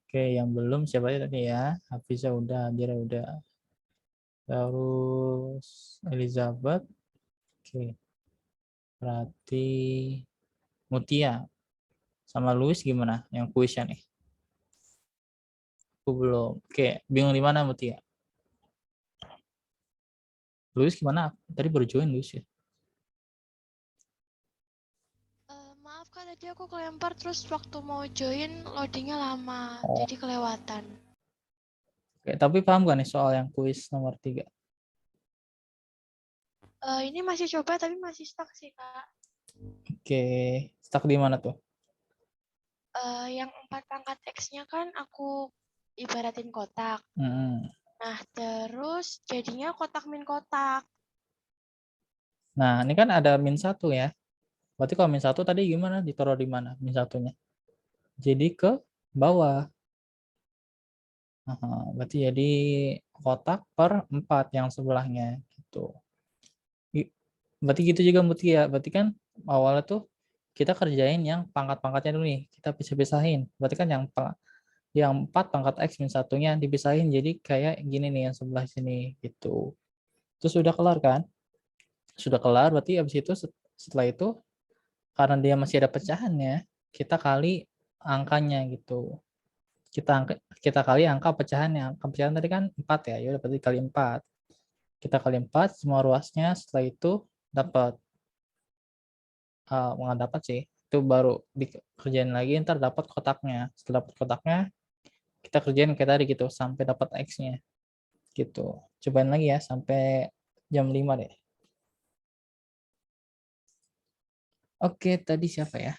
Oke, yang belum siapa aja tadi ya? Hafiza udah, Dira udah. Terus Elizabeth. Oke, berarti Mutia sama Louis gimana? Yang kuisnya nih. Aku belum. Oke, bingung di mana Mutia? Louis gimana? Tadi baru join Louis ya. Maaf Kak, tadi aku kelempar terus waktu mau join loadingnya lama, Oh, jadi kelewatan. oke, tapi paham gak nih soal yang kuis nomor 3? Ini masih coba tapi masih stuck sih Kak. Oke, stuck di mana tuh? Yang 4 pangkat X-nya kan aku ibaratin kotak. Hmm. Nah, terus jadinya kotak min kotak. Nah, ini kan ada min satu ya. Berarti kalau min satu tadi gimana? Ditaruh di mana min satunya? Jadi ke bawah. Aha, berarti jadi kotak per 4 yang sebelahnya gitu. Berarti gitu juga Mutia. Berarti kan awalnya tuh kita kerjain yang pangkat-pangkatnya dulu nih. Kita pisah-pisahin. Berarti kan yang 4 pangkat X min satunya dipisahin jadi kayak gini nih yang sebelah sini gitu. Terus sudah kelar kan? Sudah kelar berarti habis itu setelah itu karena dia masih ada pecahannya, kita kali angkanya gitu. Kita kali angka pecahannya. Angka pecahan tadi kan 4 ya. Ya udah berarti kali 4. Kita kali 4 semua ruasnya setelah itu dapat nggak dapat sih. Itu baru dikerjain lagi ntar dapat kotaknya. Setelah dapat kotaknya kita kerjain kayak tadi gitu sampai dapat X-nya gitu. Cobain lagi ya sampai jam 5 deh. Oke, tadi siapa ya?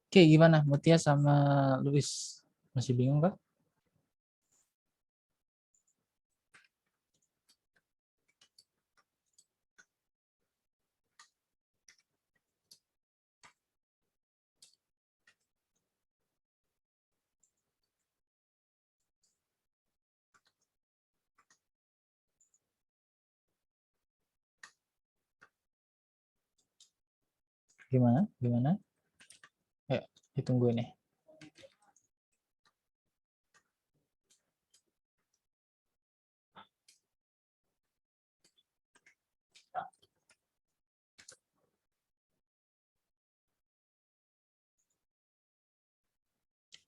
Oke, gimana Mutia sama Luis? Masih bingung kah? Gimana? Gimana? Ayo, ditungguin ya.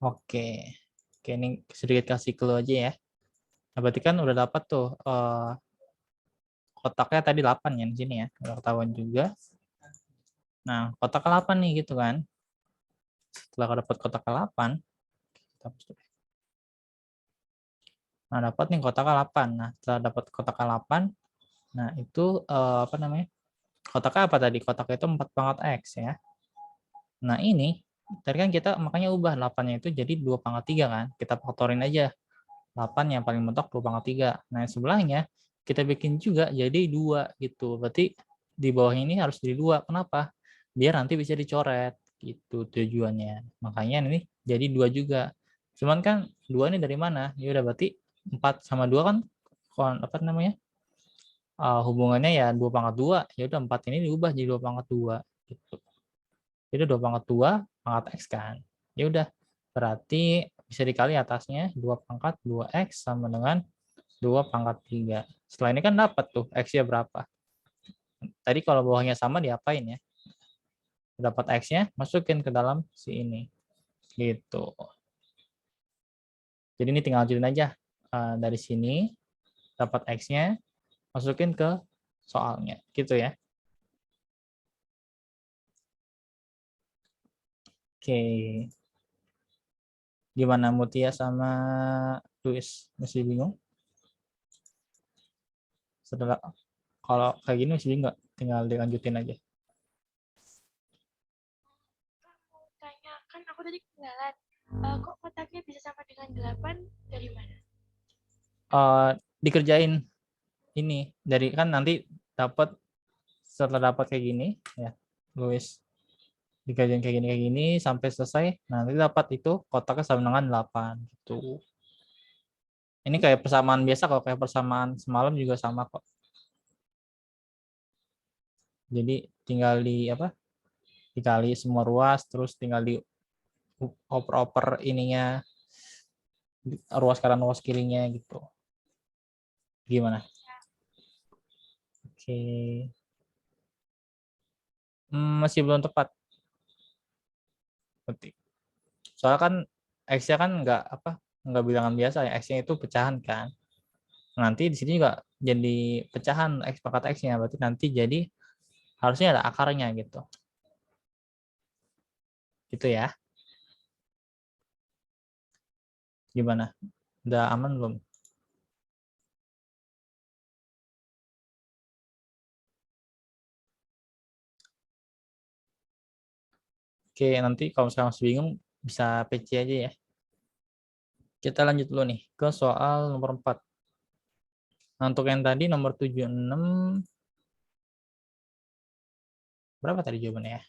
Oke. Oke, ini sedikit kasih clue aja ya. Nah, berarti kan udah dapat tuh kotaknya tadi 8 ya di sini ya. Udah ketahuan juga. Nah, kotak 8 nih gitu kan. Setelah dapat kotak 8, kita hapus dulu. Nah, dapat nih kotak 8. Nah, setelah dapat kotak 8, nah itu apa namanya? Kotaknya apa tadi? Kotaknya itu 4 pangkat X ya. Nah, ini tadi kan kita makanya ubah 8-nya itu jadi 2 pangkat 3 kan. Kita faktorin aja. 8 yang paling mentok 2 pangkat 3. Nah, yang sebelahnya kita bikin juga jadi 2 gitu. Berarti di bawah ini harus jadi 2. Kenapa? Biar nanti bisa dicoret gitu tujuannya. Makanya ini jadi 2 juga. Cuman kan 2 ini dari mana? Ya udah berarti 4 sama 2 kan apa namanya? Hubungannya ya 2 pangkat 2. Ya udah 4 ini diubah jadi 2 pangkat 2 gitu. Jadi 2 pangkat 2 pangkat X kan. Ya udah berarti bisa dikali atasnya 2 pangkat 2X sama dengan 2 pangkat 3. Setelah ini kan dapat tuh X-nya berapa. Tadi kalau bawahnya sama diapain ya? Dapat X-nya, masukin ke dalam si ini. Gitu. Jadi ini tinggal lanjutin aja. Dari sini dapat X-nya, masukin ke soalnya. Gitu ya. Oke. Gimana Mutia sama Luis? Masih bingung? Setelah kalau kayak gini masih bingung nggak? Tinggal dilanjutin aja. Mau tanya, kan aku tadi ketinggalan. Kok kotaknya bisa sama dengan 8 dari mana? Dikerjain ini dari kan nanti dapat setelah dapat kayak gini ya Luis dikerjain kayak gini sampai selesai nanti dapat itu kotaknya sama dengan 8 gitu. Ini kayak persamaan biasa kok, kayak persamaan semalam juga sama kok. Jadi tinggal di apa, dikali semua ruas terus tinggal di oper ininya, ruas kanan ruas kirinya gitu. Gimana? Oke. Masih belum tepat. Berarti. Soalnya kan X-nya kan nggak bilangan biasa ya, X-nya itu pecahan kan. Nanti di sini juga jadi pecahan X pangkat X-nya, berarti nanti jadi harusnya ada akarnya gitu. Gitu ya. Gimana? Udah aman belum? Oke, nanti kalau misalnya masih bingung bisa PC aja ya. Kita lanjut dulu nih ke soal nomor 4. Nah, untuk yang tadi nomor 76, berapa tadi jawabannya ya?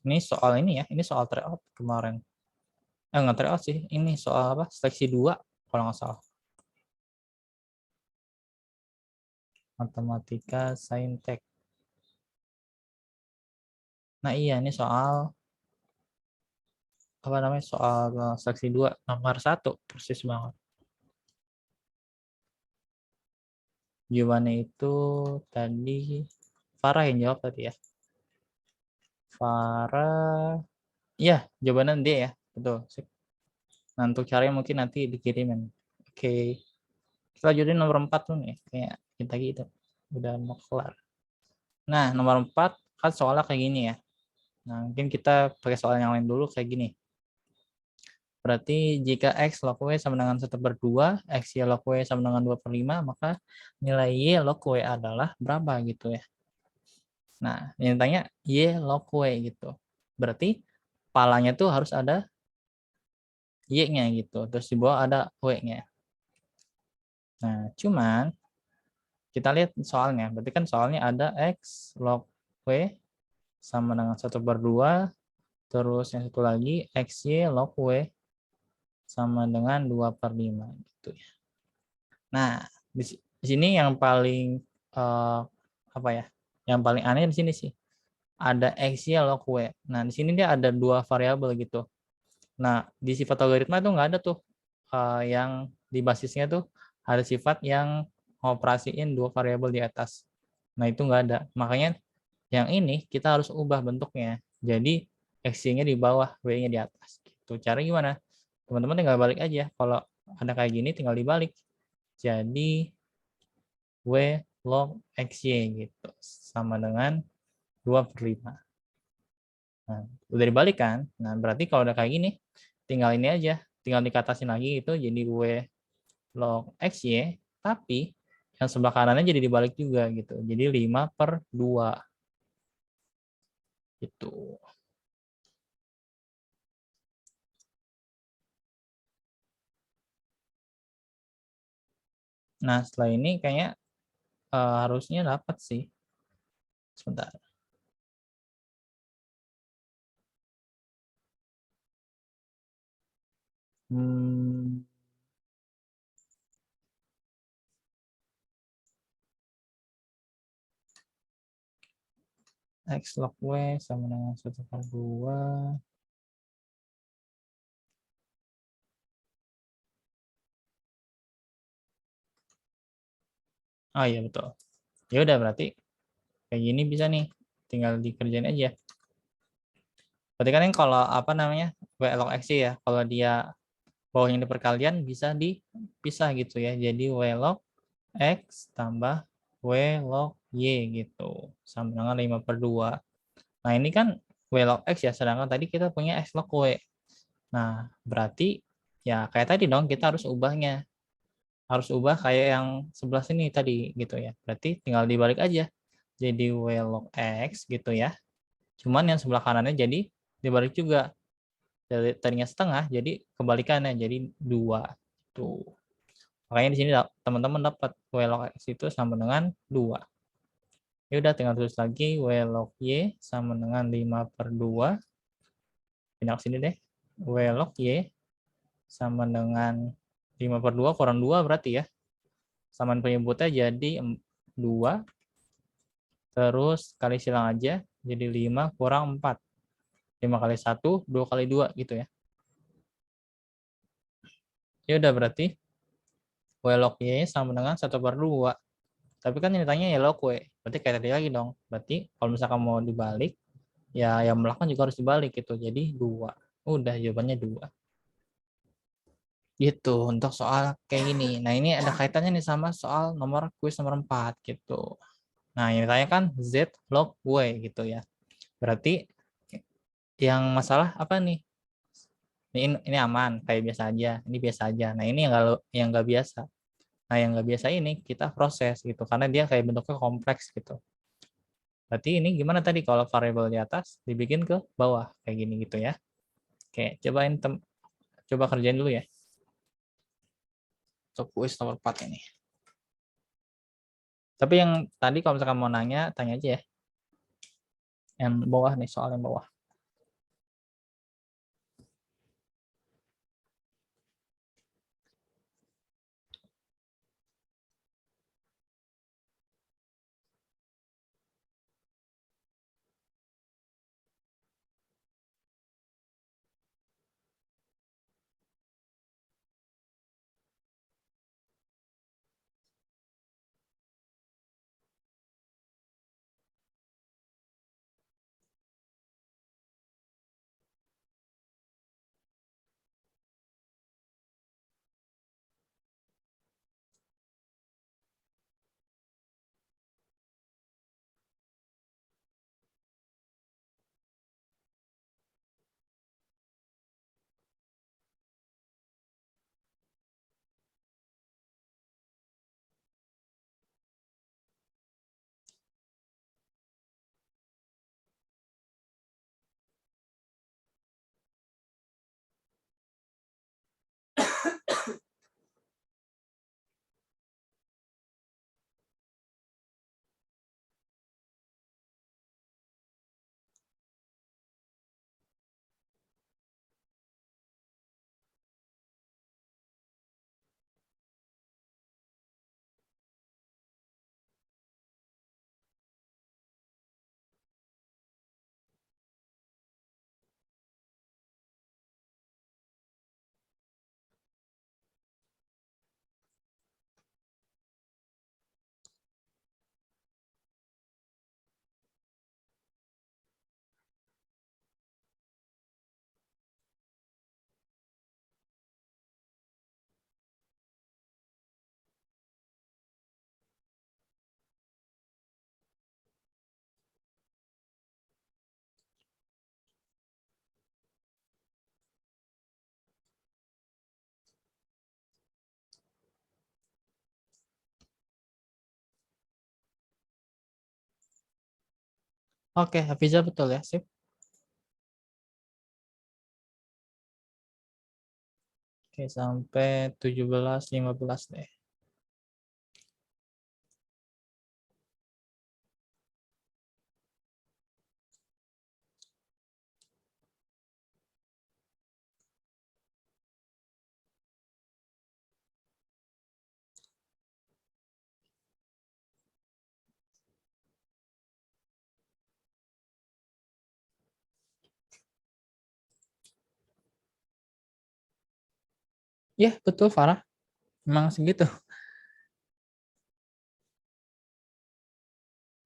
Ini soal ini ya, ini soal tryout kemarin. Nggak tryout sih, ini soal apa? Seleksi 2 kalau nggak salah. Matematika Saintek. Nah iya, ini soal apa namanya, soal seleksi 2 nomor 1 persis banget. Jawabannya itu tadi Farah yang jawab tadi ya. Farah, iya jawabannya dia ya, betul. Nah untuk caranya mungkin nanti dikirimin. Oke, kita lanjutin nomor 4 tuh nih, kayak kita gitu. Udah mau kelar. Nah nomor 4 kan soalnya kayak gini ya. Nah mungkin kita pakai soal yang lain dulu kayak gini. Berarti jika X log W sama dengan 1/2, X Y log W sama dengan 2/5, maka nilai Y log W adalah berapa gitu ya. Nah, yang tanya Y log W gitu. Berarti palanya tuh harus ada Y-nya gitu. Terus di bawah ada W-nya. Nah, cuman kita lihat soalnya. Berarti kan soalnya ada X log W sama dengan 1/2. Terus yang satu lagi XY log W sama dengan 2/5 gitu ya. Nah, di sini yang paling apa ya? Yang paling aneh di sini sih. Ada XY log W. Nah, di sini dia ada dua variabel gitu. Nah, di sifat logaritma tuh nggak ada tuh yang di basisnya tuh ada sifat yang ngoperasiin dua variabel di atas. Nah, itu nggak ada. Makanya yang ini kita harus ubah bentuknya. Jadi X-nya di bawah, W-nya di atas. Gitu. Cara gimana? Teman-teman tinggal balik aja. Kalau ada kayak gini tinggal dibalik. Jadi W log XY gitu. Sama dengan 2/5. Nah, udah dibalik kan? Nah, berarti kalau udah kayak gini, tinggal ini aja. Tinggal dikatasin lagi itu jadi W log XY, tapi yang sebelah kanannya jadi dibalik juga gitu. Jadi 5/2 gitu. Nah, setelah ini kayaknya harusnya dapat sih. Sebentar. Hmm, X log W sama dengan 1/2. Oh iya betul. Ya udah berarti kayak gini bisa nih. Tinggal dikerjain aja. Berarti kan kalau apa namanya? W log X ya. Kalau dia bawahnya di perkalian bisa dipisah gitu ya. Jadi W log X tambah W log Y gitu. Sama dengan 5/2. Nah ini kan W log X ya. Sedangkan tadi kita punya X log W. Nah berarti ya kayak tadi dong kita harus ubahnya. Harus ubah kayak yang sebelah sini tadi gitu ya. Berarti tinggal dibalik aja. Jadi W log X gitu ya. Cuman yang sebelah kanannya jadi dibalik juga. Dari tadinya setengah jadi kebalikannya jadi 2. Tuh. Makanya di sini teman-teman dapat W log X itu sama dengan 2. Ya udah tinggal tulis lagi W log Y sama dengan 5/2. Pindah ke sini deh. W log Y sama dengan 5/2 kurang 2 berarti ya. Samaan penyebutnya jadi 2. Terus kali silang aja jadi 5 kurang 4. 5 kali 1, 2 kali 2 gitu ya. Ya udah berarti W log Y sama dengan 1/2. Tapi kan yang ditanya ya log W. Berarti kayak tadi lagi dong. Berarti kalau misalkan mau dibalik, ya yang belakang juga harus dibalik gitu. Jadi 2. Udah jawabannya 2. Gitu untuk soal kayak gini. Nah ini ada kaitannya nih sama soal nomor kuis nomor 4 gitu. Nah yang ditanya kan Z log W gitu ya. Berarti yang masalah apa nih? Ini aman kayak biasa aja. Ini biasa aja. Nah ini yang nggak biasa. Nah yang nggak biasa ini kita proses gitu karena dia kayak bentuknya kompleks gitu. Berarti ini gimana tadi kalau variabel di atas dibikin ke bawah kayak gini gitu ya. Oke, coba kerjain dulu ya. Untuk kuis nomor 4 ini. Tapi yang tadi kalau misalkan mau nanya, tanya aja ya. Yang bawah nih, soal yang bawah. Oke, Hafiza betul ya, sip. Oke, sampai 17, 15 deh. Ya, betul Farah. Memang segitu.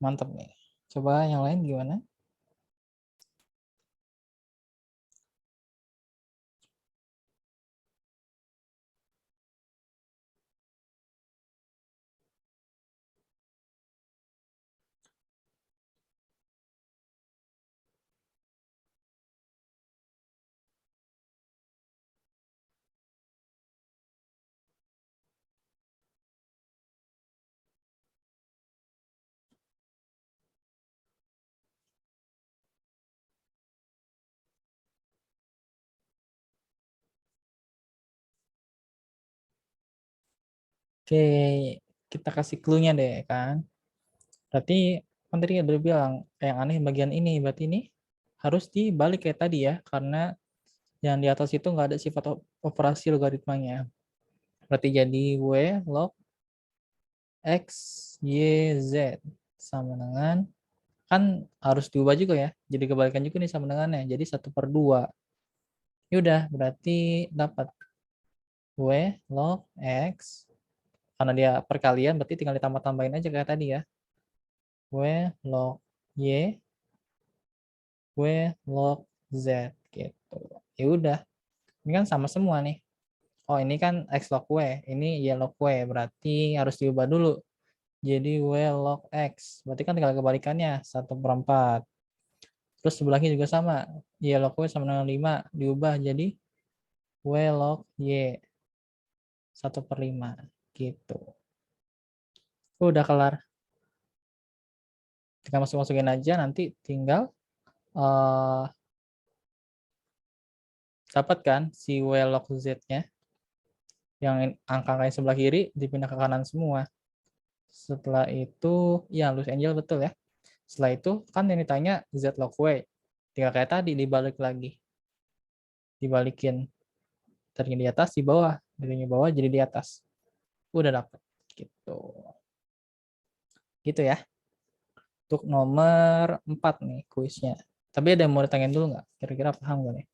Mantap nih. Coba yang lain gimana? Oke, kita kasih clue-nya deh kan. Berarti kan tadi udah bilang yang aneh bagian ini, berarti ini harus dibalik kayak tadi ya, karena yang di atas itu nggak ada sifat operasi logaritmanya. Berarti jadi W log X, Y, Z sama dengan, kan harus diubah juga ya, jadi kebalikan juga nih sama dengannya, jadi 1/2. Ya udah, berarti dapat W log X, karena dia perkalian berarti tinggal ditambah-tambahin aja kayak tadi ya. W log Y, W log Z gitu. Ya udah, ini kan sama semua nih. Oh, ini kan X log W, ini Y log W, berarti harus diubah dulu. Jadi W log X, berarti kan tinggal kebalikannya, 1/4. Terus sebelahnya juga sama, Y log W sama dengan 5, diubah jadi W log Y, 1/5, gitu. Udah kelar. Tinggal masukin aja, nanti tinggal dapat kan si W log Z-nya, yang angka-angka yang sebelah kiri dipindah ke kanan semua. Setelah itu, ya Los Angeles betul ya. Setelah itu kan yang ditanya Z log W, tinggal kayak tadi dibalik lagi, dibalikin, tadinya di atas di bawah, dari bawah jadi di atas. Udah dapet gitu. Gitu ya. Untuk nomor 4 nih kuisnya. Tapi ada yang mau ditanyain dulu nggak? Kira-kira paham nggak nih?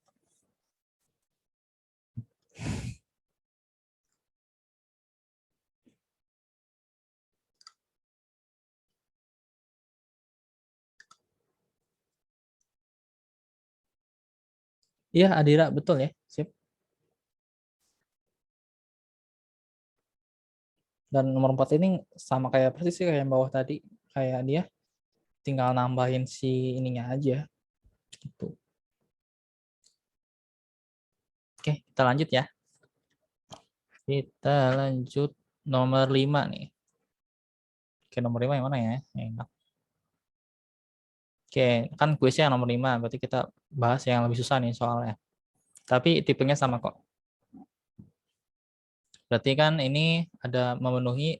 Iya, Adira, betul ya. Sip. Dan nomor 4 ini sama kayak persis sih kayak yang bawah tadi. Kayak dia tinggal nambahin si ininya aja. Gitu. Oke, kita lanjut ya. Kita lanjut nomor 5 nih. Oke, nomor 5 yang mana ya? Enak. Oke, kan kuisnya yang nomor 5, berarti kita bahas yang lebih susah nih soalnya. Tapi tipenya sama kok. Berarti kan ini ada memenuhi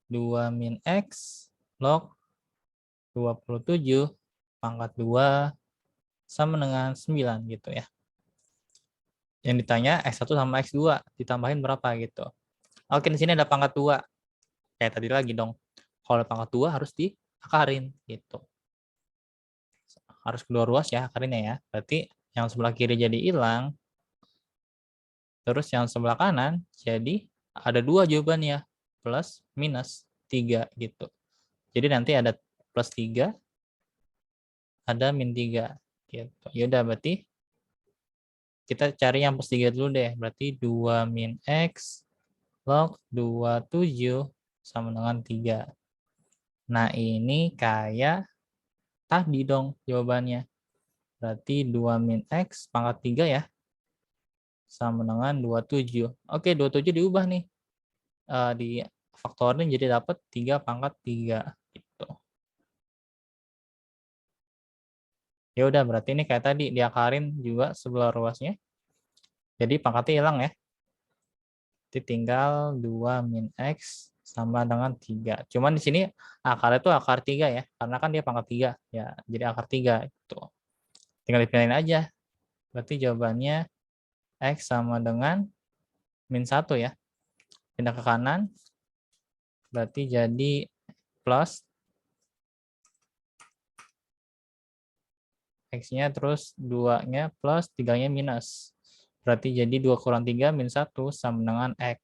2 min X log 27 pangkat 2 sama dengan 9 gitu ya. Yang ditanya X1 sama X2 ditambahin berapa gitu. Oke, di sini ada pangkat 2. Kayak tadi lagi dong. Kalau pangkat 2 harus diakarin gitu. Harus kedua ruas ya akarinnya ya. Berarti yang sebelah kiri jadi hilang. Terus yang sebelah kanan jadi ada 2 jawabannya. Plus minus 3 gitu. Jadi nanti ada plus 3, ada min 3 gitu. Yaudah, berarti kita cari yang plus 3 dulu deh. Berarti 2 min X log 27 sama dengan 3. Nah, ini kayak tadi dong jawabannya. Berarti 2 min X pangkat 3 ya. Sama dengan 27. Oke, 27 diubah nih. Di faktorin jadi dapat 3 pangkat 3. Gitu. Ya udah, berarti ini kayak tadi diakarin juga sebelah ruasnya. Jadi pangkatnya hilang ya. Jadi tinggal 2 min X sama dengan 3. Cuman di sini akarnya itu akar 3 ya. Karena kan dia pangkat 3. Ya, jadi akar 3 itu. Tinggal dipindahin aja. Berarti jawabannya X sama dengan min 1 ya. Pindah ke kanan. Berarti jadi plus X-nya terus 2-nya plus 3-nya minus. Berarti jadi 2 kurang 3 min 1 sama dengan X.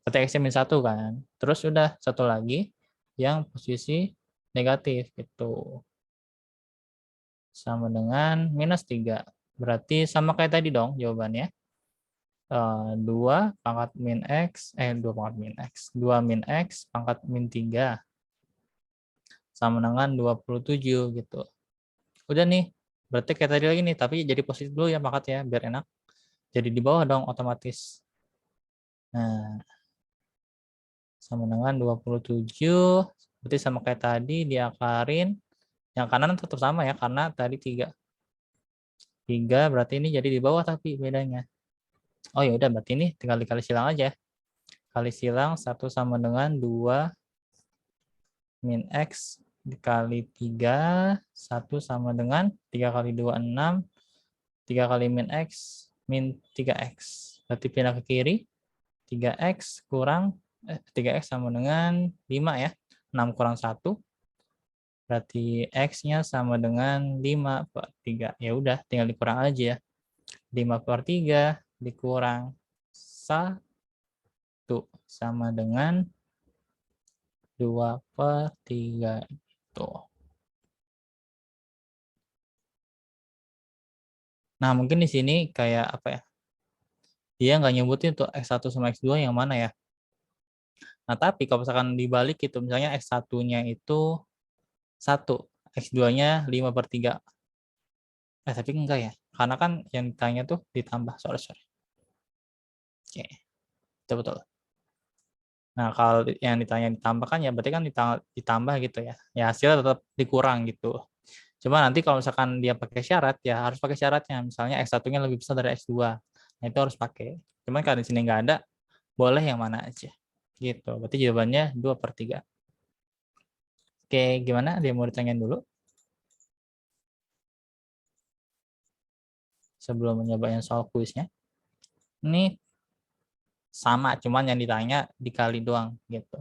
Berarti X-nya min 1 kan. Terus udah satu lagi yang posisi negatif itu. Sama dengan minus 3. Berarti sama kayak tadi dong jawabannya. 2 pangkat min X, 2 pangkat min X. 2 min X pangkat min 3. Sama dengan 27 gitu. Udah nih. Berarti kayak tadi lagi nih, tapi jadi positif dulu ya pangkatnya biar enak. Jadi di bawah dong otomatis. Nah, sama dengan 27. Berarti sama kayak tadi diakarin. Yang kanan tetap sama ya, karena tadi 3. 3 berarti ini jadi di bawah tapi bedanya. Oh ya udah, berarti ini tinggal dikali silang aja. Kali silang 1 sama dengan 2 min X dikali 3. 1 sama dengan 3 kali 2, 6. 3 kali min X, min 3X. Berarti pindah ke kiri. 3X kurang 3X sama dengan 5 ya. 6 kurang 1. Berarti X-nya sama dengan 5 per 3. Ya udah, tinggal dikurang aja ya. 5 per 3 dikurang 1 sama dengan 2 per 3 itu. Nah, mungkin di sini kayak apa ya? Dia nggak nyebutin tuh X1 sama X2 yang mana ya. Nah, tapi kalau misalkan dibalik gitu, misalnya X1-nya itu 1, X2-nya 5 per 3. Tapi enggak ya. Karena kan yang ditanya tuh ditambah. Sorry. Oke, betul. Nah, kalau yang ditanya ditambahkan ya berarti kan ditambah gitu ya. Ya hasilnya tetap dikurang gitu. Cuma nanti kalau misalkan dia pakai syarat ya harus pakai syaratnya. Misalnya X1-nya lebih besar dari X2. Nah, itu harus pakai. Cuman kalau di sini nggak ada, boleh yang mana aja. Gitu. Berarti jawabannya 2 per 3. Oke, gimana? Dia mau ditanyain dulu? Sebelum mencoba yang soal kuisnya. Ini sama, cuman yang ditanya dikali doang gitu.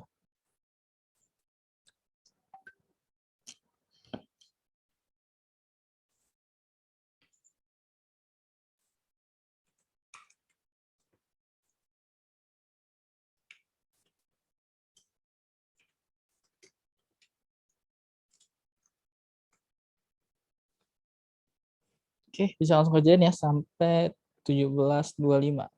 Oke, bisa langsung kerjain ya sampai 17.25.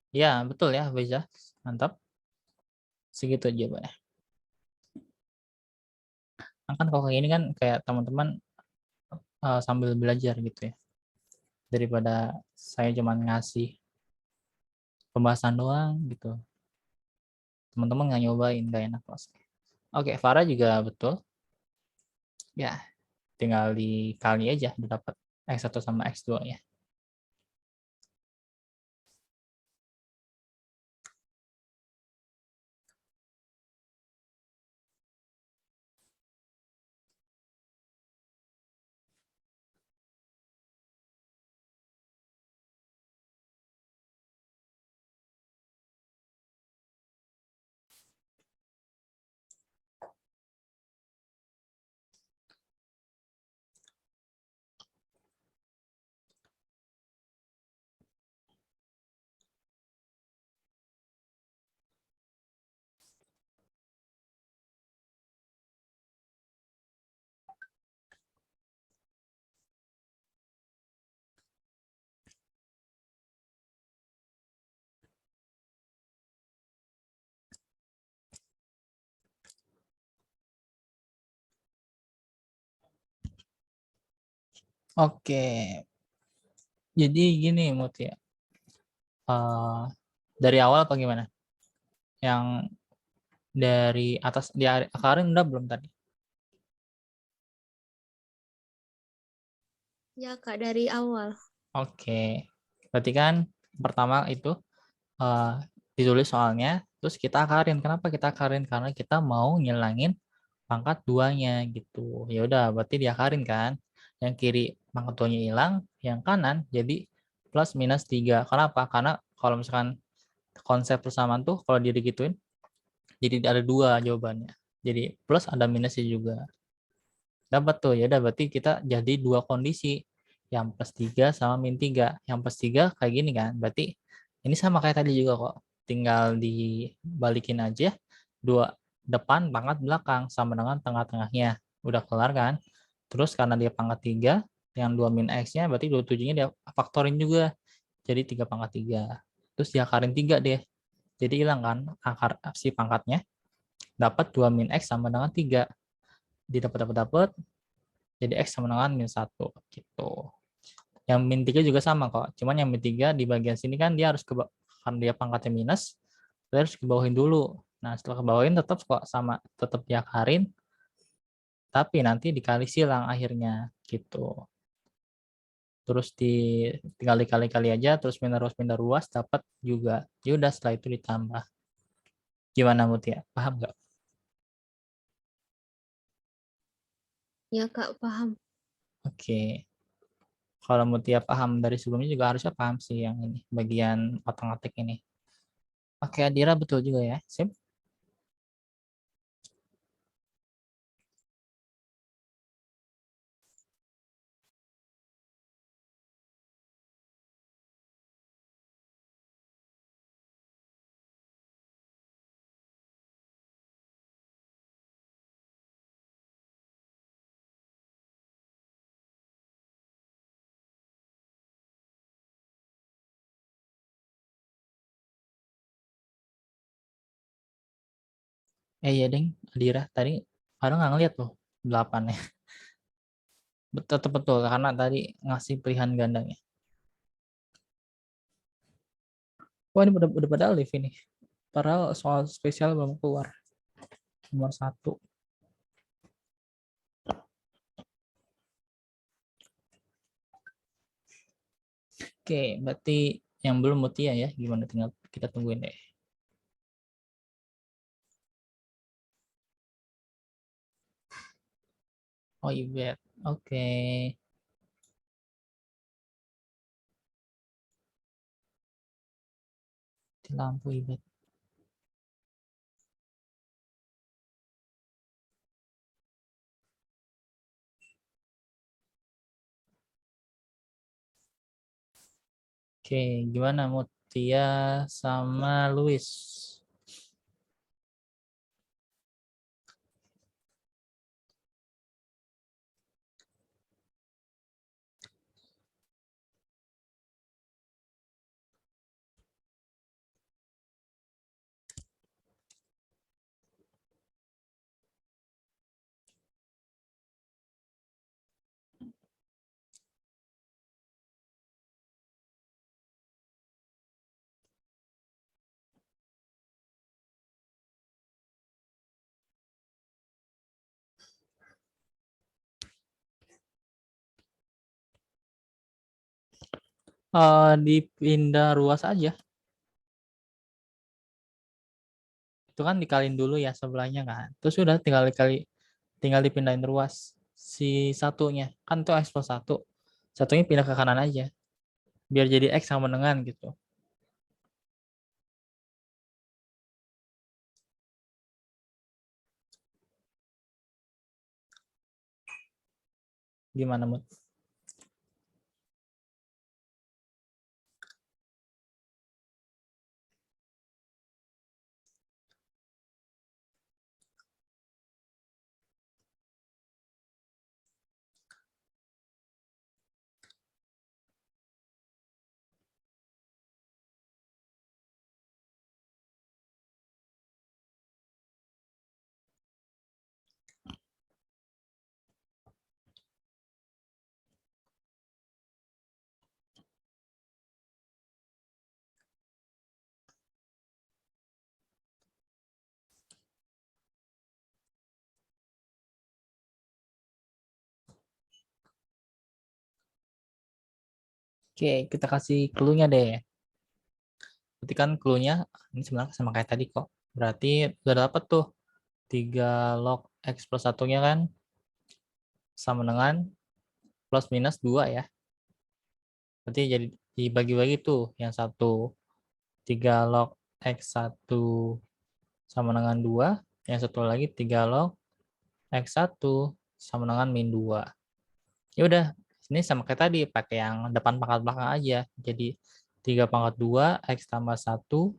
Ya, betul ya, Beza. Mantap. Segitu jawabannya. Nah, kan kalau kayak ini kan kayak teman-teman sambil belajar gitu ya. Daripada saya cuma ngasih pembahasan doang gitu. Teman-teman nggak nyobain, nggak enak kelasnya. Oke, Farah juga betul. Ya, tinggal dikali aja udah dapat X1 sama X2 ya. Oke, jadi gini Mutia. Dari awal apa gimana? Yang dari atas di akarin udah belum tadi? Ya Kak, dari awal. Oke, berarti kan pertama itu eh, ditulis soalnya, terus kita akarin. Kenapa kita akarin? Karena kita mau ngilangin pangkat duanya gitu. Ya udah, berarti diakarin kan. Yang kiri pangkat duanya hilang, yang kanan jadi plus minus 3. Kenapa? Karena kalau misalkan konsep persamaan tuh kalau dia digituin, jadi ada dua jawabannya. Jadi plus ada minusnya juga. Dapat tuh, ya udah berarti kita jadi dua kondisi. Yang plus 3 sama min 3. Yang plus 3 kayak gini kan. Berarti ini sama kayak tadi juga kok. Tinggal dibalikin aja. Dua depan pangkat belakang sama dengan tengah-tengahnya. Udah kelar kan. Terus karena dia pangkat 3, yang 2 min X-nya berarti 27-nya dia faktorin juga. Jadi 3 pangkat 3. Terus diakarin 3 deh. Jadi hilang kan akar si pangkatnya. Dapat 2 min X sama dengan 3. Didapat-dapat jadi X sama dengan min 1 gitu. Yang min 3 juga sama kok. Cuman yang min 3 di bagian sini kan dia harus karena dia pangkatnya minus, dia harus kebawahin dulu. Nah, setelah kebawahin tetap kok sama, tetap diakarin, tapi nanti dikali silang akhirnya gitu. Terus tinggal dikali-kali aja, terus minta ruas dapat juga. Ya udah setelah itu ditambah. Gimana Mutia? Paham nggak? Ya Kak, paham. Oke. Kalau Mutia paham dari sebelumnya juga harusnya paham sih yang ini, bagian otak-atik ini. Oke, Adira betul juga ya. Sip. Iya deng, Adira tadi kadang nggak ngeliat tuh 8 ya. Tetap betul karena tadi ngasih pilihan gandanya. Wah ini udah pada live ini. Padahal soal spesial belum keluar. Nomor 1. Oke, berarti yang belum Mutia ya. Gimana tinggal kita tungguin deh. Oh, Ibet. Oke. Di lampu Ibet. Oke, gimana Mutia sama Luis? Dipindah ruas aja. Itu kan dikalin dulu ya sebelahnya kan. Terus udah tinggal dipindahin ruas si satunya. Kan tuh X plus 1. Satunya pindah ke kanan aja. Biar jadi X sama dengan gitu. Gimana, Mut? Oke, kita kasih clue-nya deh. Berarti kan clue-nya ini sebenarnya sama kayak tadi kok. Berarti udah dapat tuh 3 log X plus 1-nya kan sama dengan plus minus 2 ya. Berarti jadi dibagi-bagi tuh yang satu 3 log X1 sama dengan 2, yang satu lagi 3 log X1 sama dengan min 2. Ya udah, ini sama kayak tadi pakai yang depan pangkat belakang aja. Jadi 3 pangkat 2 X tambah 1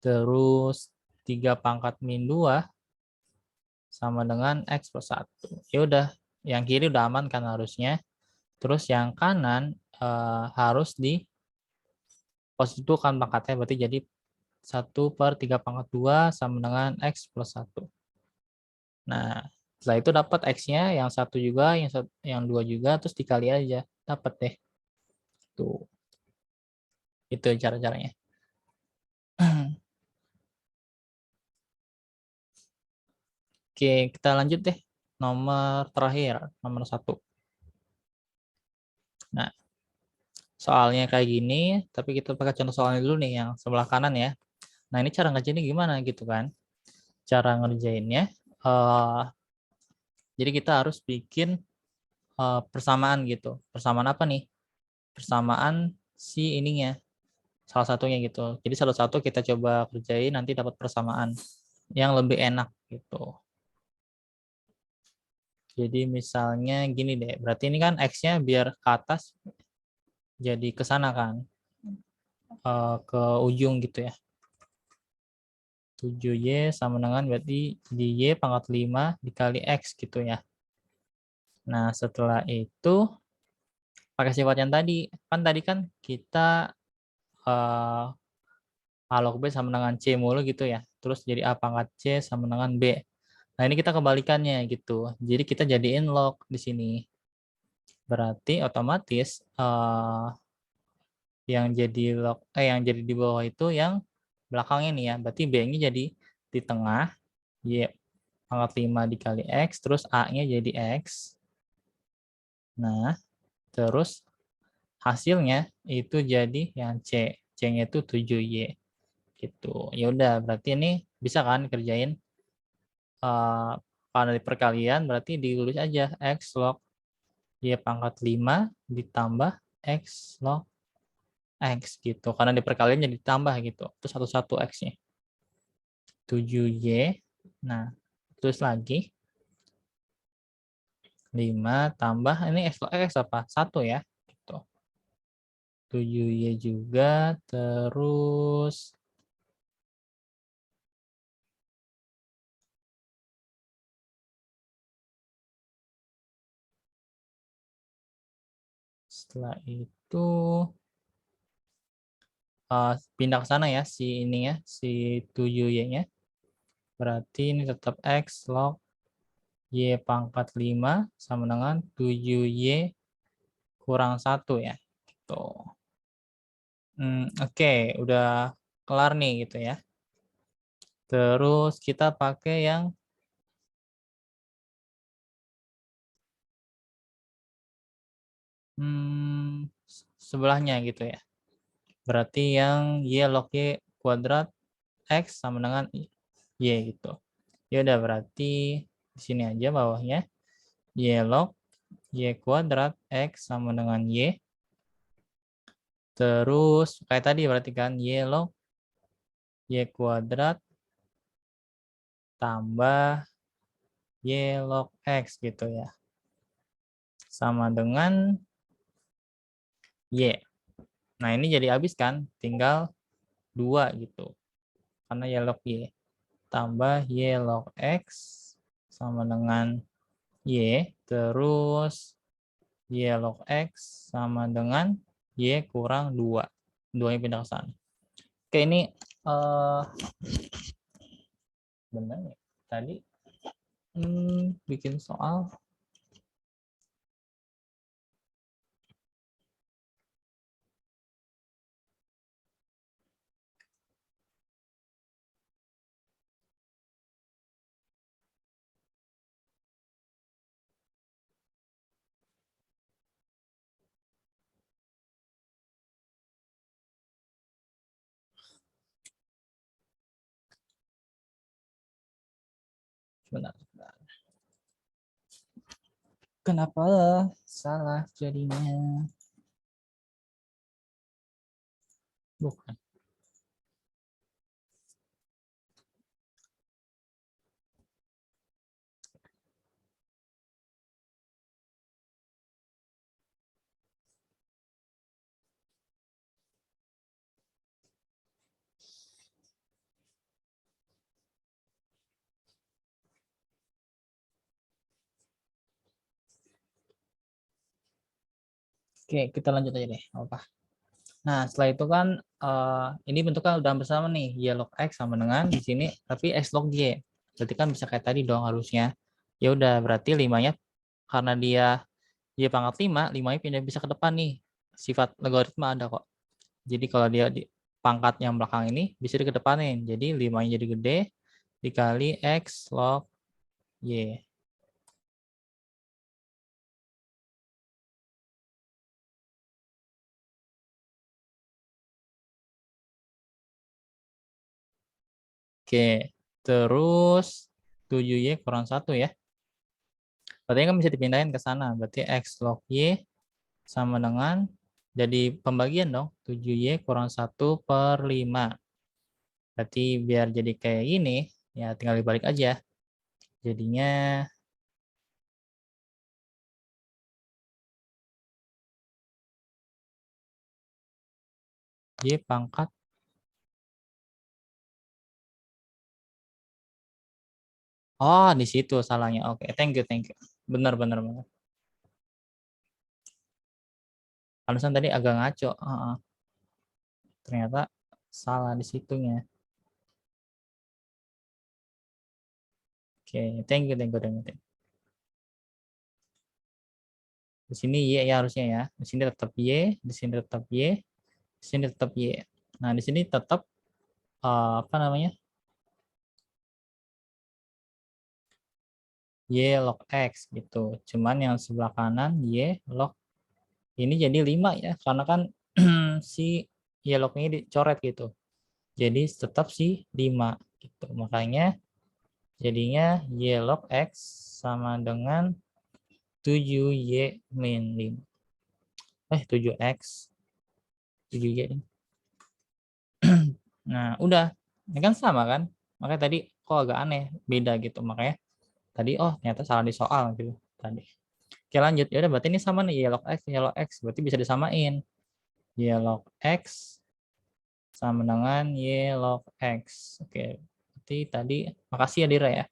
terus 3 pangkat min 2 sama dengan X plus 1. Ya udah, yang kiri udah aman kan harusnya. Terus yang kanan harus di posisi itu kan pangkatnya, berarti jadi 1/3 pangkat 2 sama dengan X plus 1. Nah, setelah itu dapat X-nya yang satu juga, yang 2 juga, terus dikali aja. Dapat deh. Tuh. Itu cara-caranya. Oke, kita lanjut deh. Nomor terakhir, nomor 1. Nah, soalnya kayak gini, tapi kita pakai contoh soalnya dulu nih, yang sebelah kanan ya. Nah, ini cara ngerjainnya gimana gitu kan. Cara ngerjainnya, jadi kita harus bikin persamaan gitu. Persamaan apa nih? Persamaan si ininya, salah satunya gitu. Jadi satu-satu kita coba kerjain, nanti dapat persamaan yang lebih enak gitu. Jadi misalnya gini deh, berarti ini kan X-nya biar ke atas, jadi ke sana kan, ke ujung gitu ya. 7Y sama dengan berarti di Y pangkat 5 dikali X gitu ya. Nah, setelah itu pakai sifat yang tadi. Kan tadi kan kita A log B sama dengan C mulu gitu ya. Terus jadi A pangkat C sama dengan B. Nah, ini kita kebalikannya gitu. Jadi kita jadiin log di sini. Berarti otomatis yang jadi di bawah itu yang belakang ini ya. Berarti B-nya jadi di tengah, Y pangkat 5 dikali X, terus A-nya jadi X. Nah, terus hasilnya itu jadi yang C. C-nya itu 7Y. Gitu. Ya udah, berarti ini bisa kan kerjain karena di perkalian berarti ditulis aja X log Y pangkat 5 ditambah X log X gitu. Karena di perkalian jadi ditambah gitu. Itu satu-satu X-nya. 7Y. Nah, terus lagi 5 tambah ini X log X apa? 1 ya. Gitu. 7Y juga terus setelah itu pindah ke sana ya si ini ya, si 7Y-nya. Berarti ini tetap X log Y pangkat 5 sama dengan 7Y kurang 1 ya. Gitu. Oke, udah kelar nih gitu ya. Terus kita pakai yang sebelahnya gitu ya. Berarti yang Y log Y kuadrat X sama dengan Y gitu. Ya udah berarti di sini aja bawahnya Y log Y kuadrat X sama dengan Y. Terus kayak tadi berarti kan Y log Y kuadrat tambah Y log X gitu ya. Sama dengan Y. Nah ini jadi habis kan, tinggal 2 gitu. Karena Y log Y. Tambah Y log X sama dengan Y. Terus Y log X sama dengan Y kurang 2. 2-nya pindah ke sana. Oke ini benar ya? Tadi bikin soal. Sebentar. Kenapa salah jadinya? Bukan. Oke, kita lanjut aja deh. Apa? Nah, setelah itu kan ini bentuknya udah bersama nih, Y log X sama dengan di sini tapi X log Y. Berarti kan bisa kayak tadi dong harusnya. Ya udah, berarti 5-nya karena dia Y pangkat 5, 5-nya pindah bisa ke depan nih. Sifat logaritma ada kok. Jadi kalau dia di pangkat yang belakang ini bisa dikedepanin. Jadi 5-nya jadi gede dikali X log Y. Oke, terus 7Y kurang 1 ya. Berarti kan bisa dipindahin ke sana. Berarti X log Y sama dengan, jadi pembagian dong, 7Y kurang 1/5. Berarti biar jadi kayak gini, ya tinggal dibalik aja. Jadinya Y pangkat. Oh, di situ salahnya. Oke, thank you, thank you. Benar, benar, benar. Alasan tadi agak ngaco. Ternyata salah di situnya. Oke, thank you, thank you, thank you. Di sini Y ya harusnya ya. Di sini tetap Y, di sini tetap Y, di sini tetap Y. Nah, di sini tetap apa namanya? Y log X gitu. Cuman yang sebelah kanan Y log ini jadi 5 ya. Karena kan si Y log-nya dicoret gitu. Jadi tetap si 5 gitu. Makanya jadinya Y log X sama dengan 7Y min 5. 7X. 7Y. Nah, udah. Ini kan sama kan? Makanya tadi kok agak aneh, beda gitu. Makanya tadi ternyata salah di soal gitu tadi. Oke, lanjut. Ya udah berarti ini sama nih Y log X, Y log X. Berarti bisa disamain. Y log X sama dengan Y log X. Oke. Berarti tadi makasih ya Dira ya.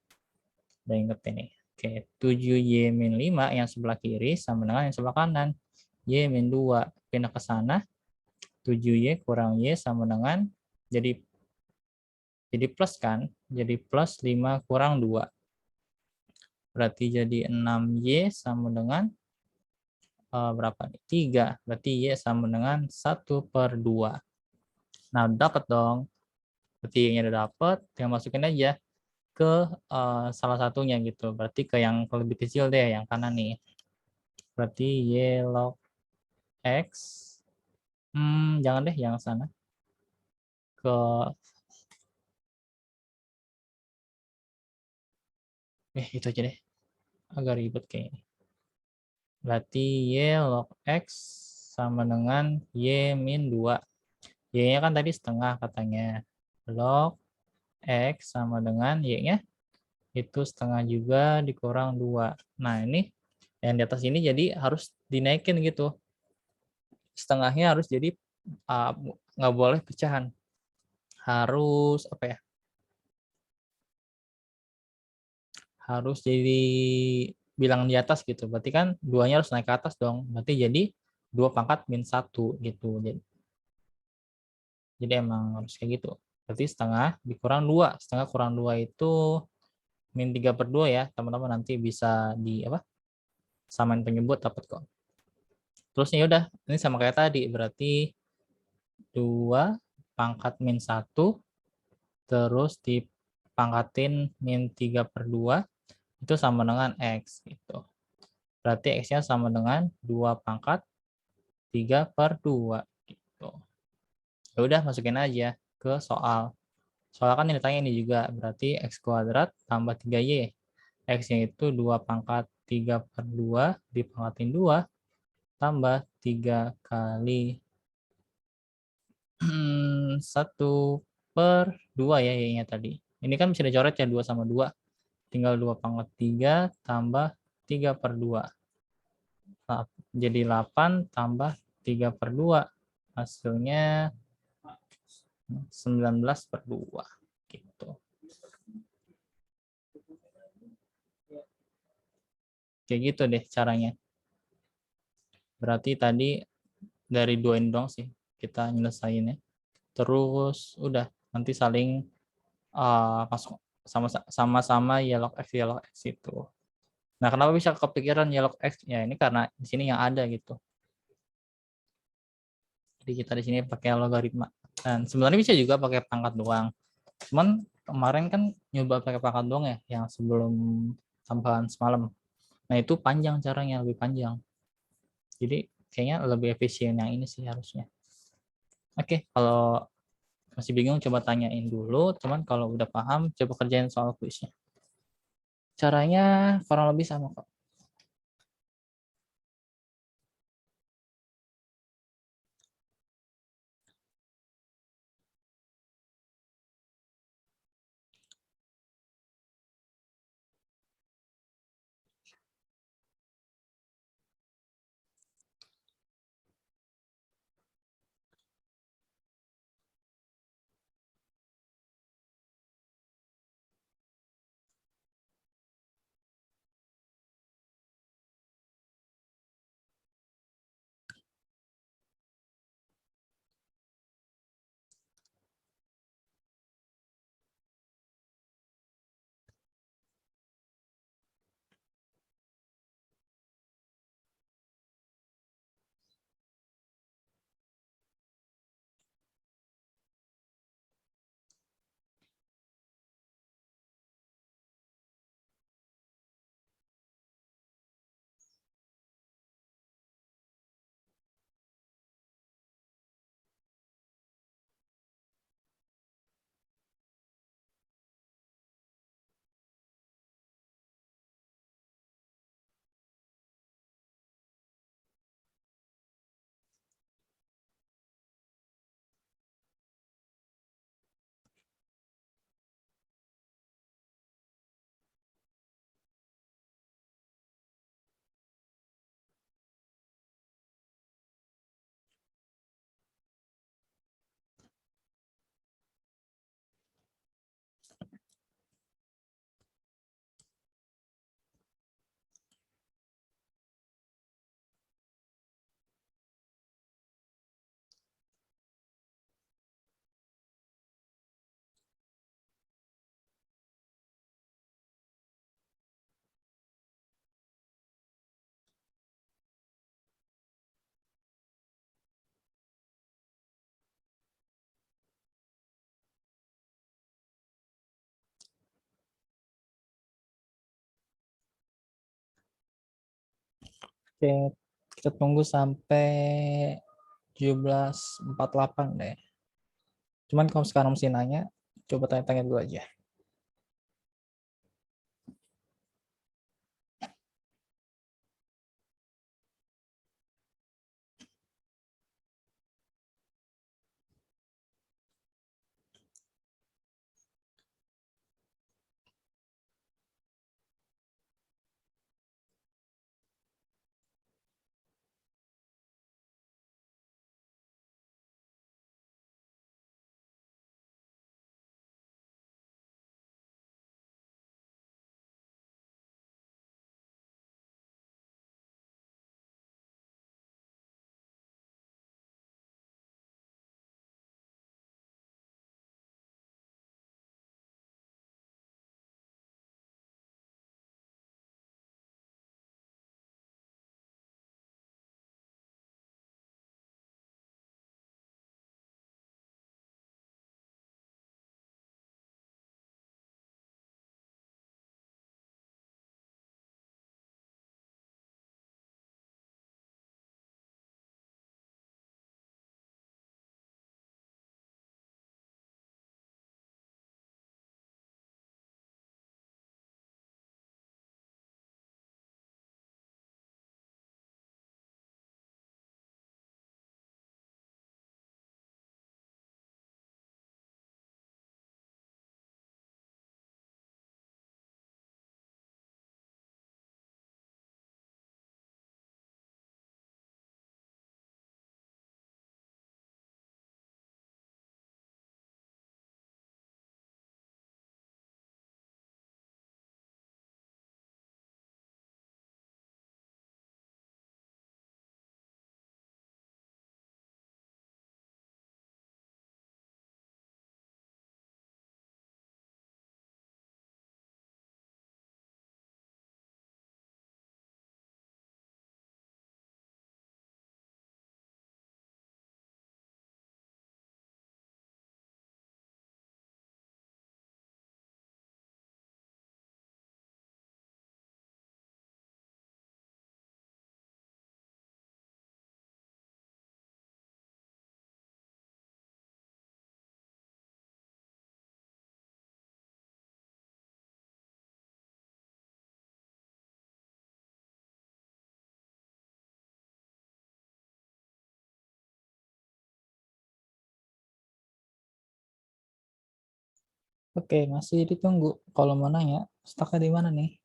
Udah inget ini. Oke, 7Y min 5 yang sebelah kiri sama dengan yang sebelah kanan. Y min 2 pindah ke sana. 7Y kurang Y sama dengan jadi plus kan? Jadi plus 5 kurang 2. Berarti jadi 6Y sama dengan berapa nih? 3. Berarti Y sama dengan 1/2. Nah, dapat dong. Berarti Y-nya udah dapat, tinggal masukin aja ke salah satunya gitu. Berarti ke yang lebih kecil deh, yang kanan nih. Berarti Y log X. Jangan deh, jangan sana. Ke itu aja deh. Agak ribet kayaknya. Berarti Y log X sama dengan Y min 2. Y-nya kan tadi setengah katanya. Log X sama dengan Y-nya itu setengah juga dikurang 2. Nah, ini yang di atas ini jadi harus dinaikin gitu. Setengahnya harus jadi nggak boleh pecahan. Harus apa ya? Harus jadi bilangan di atas gitu. Berarti kan 2-nya harus naik ke atas dong. Berarti jadi 2 pangkat min 1 gitu. Jadi emang harus kayak gitu. Berarti setengah dikurang 2. Setengah kurang 2 itu min 3/2 ya. Teman-teman nanti bisa di apa? Samain penyebut dapat kok. Terusnya udah, ini sama kayak tadi. Berarti 2 pangkat min 1 terus dipangkatin min 3/2 itu sama dengan X gitu. Berarti X-nya sama dengan 2 pangkat 3/2 gitu. Ya udah, masukin aja ke soal. Soalnya kan ini ditanya ini juga, berarti X kuadrat tambah 3Y. X-nya itu 2 pangkat 3/2 dipangkatin 2 tambah 3 kali 1/2 ya Y-nya tadi. Ini kan bisa dicoret ya 2 sama 2. Tinggal 2 pangkat 3 tambah 3/2. Jadi 8 tambah 3/2. Hasilnya 19/2 gitu. Kayak gitu deh caranya. Berarti tadi dari 2 ini doang sih kita nyelesainnya. Terus udah nanti saling masuk sama-sama y log x itu. Nah, kenapa bisa kepikiran y log x? Ya ini karena di sini yang ada gitu. Jadi kita di sini pakai logaritma. Dan sebenarnya bisa juga pakai pangkat doang. Cuman kemarin kan nyoba pakai pangkat doang ya, yang sebelum tambahan semalam. Nah, itu panjang caranya, lebih panjang. Jadi kayaknya lebih efisien yang ini sih harusnya. Oke, kalau masih bingung coba tanyain dulu, teman kalau udah paham coba kerjain soal kuisnya. Caranya kurang lebih sama kok. Oke, Kita tunggu sampai 17.48 deh. Cuman kalau sekarang mesti nanya, coba tanya-tanya dulu aja. Oke, masih ditunggu. Kalau mau nanya, stucknya di mana nih?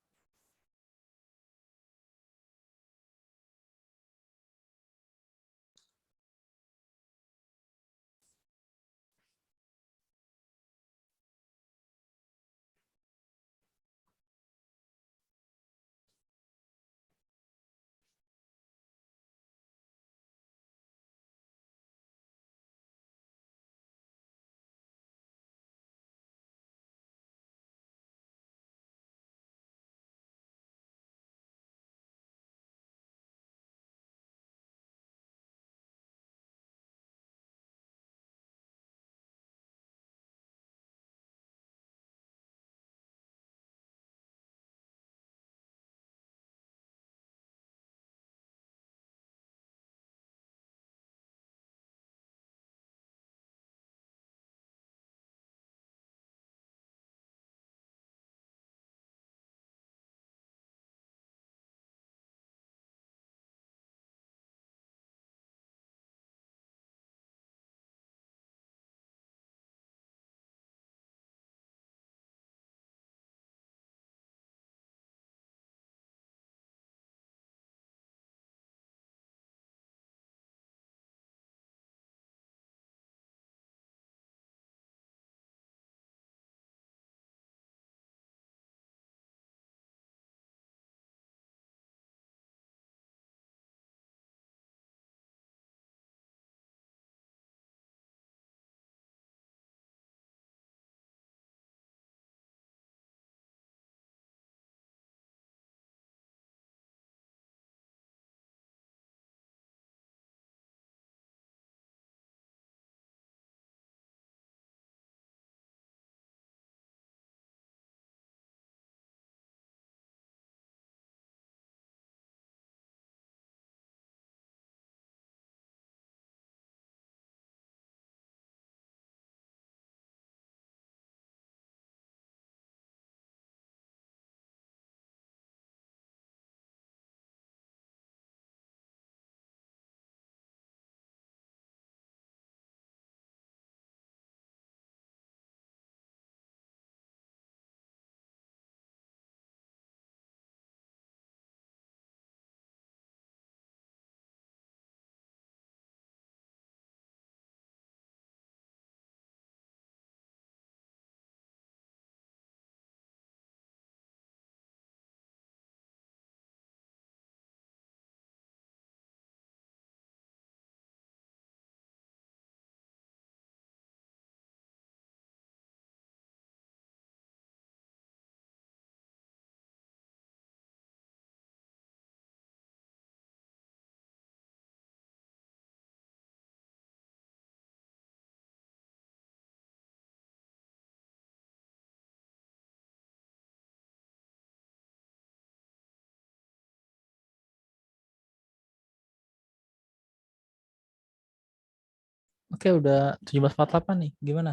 Oke, udah 17.48 nih. Gimana?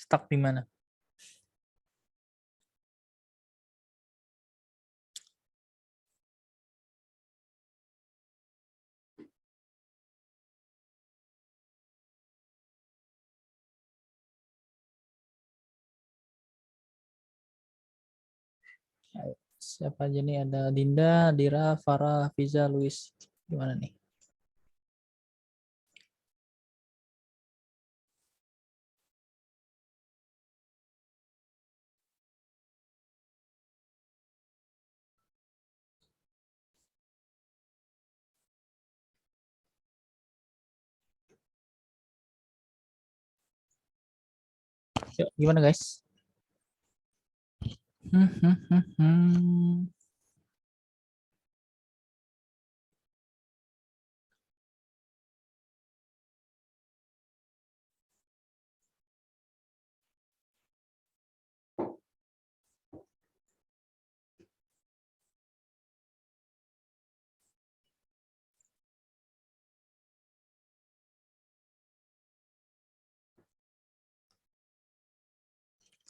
Stuck di mana? Ayo, siapa aja nih? Ada Dinda, Dira, Farah, Fiza, Luis. Gimana nih? Yuk, gimana guys?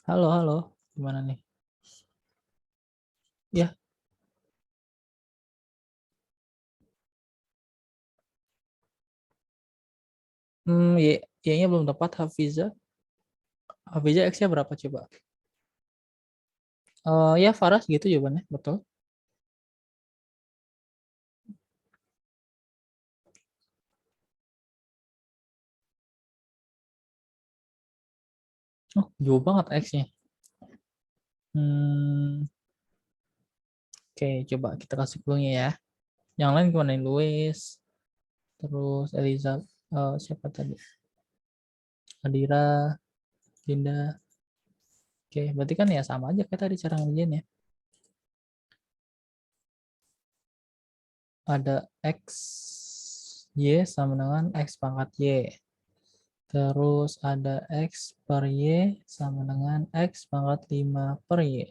Halo, halo. Gimana nih? Ya, Y-nya belum dapat. Hafiza. Hafiza X-nya berapa coba? Ya, Farah gitu jawabannya. Betul. Oh, jauh banget X-nya. Oke, coba kita kasih clue-nya ya. Yang lain gimana nih? Luis, terus Eliza, siapa tadi? Adira, Dinda. Oke, berarti kan ya sama aja kayak tadi cara ngerjainnya. Ada X, Y sama dengan X pangkat Y. Terus ada X per Y sama dengan X pangkat 5 per Y.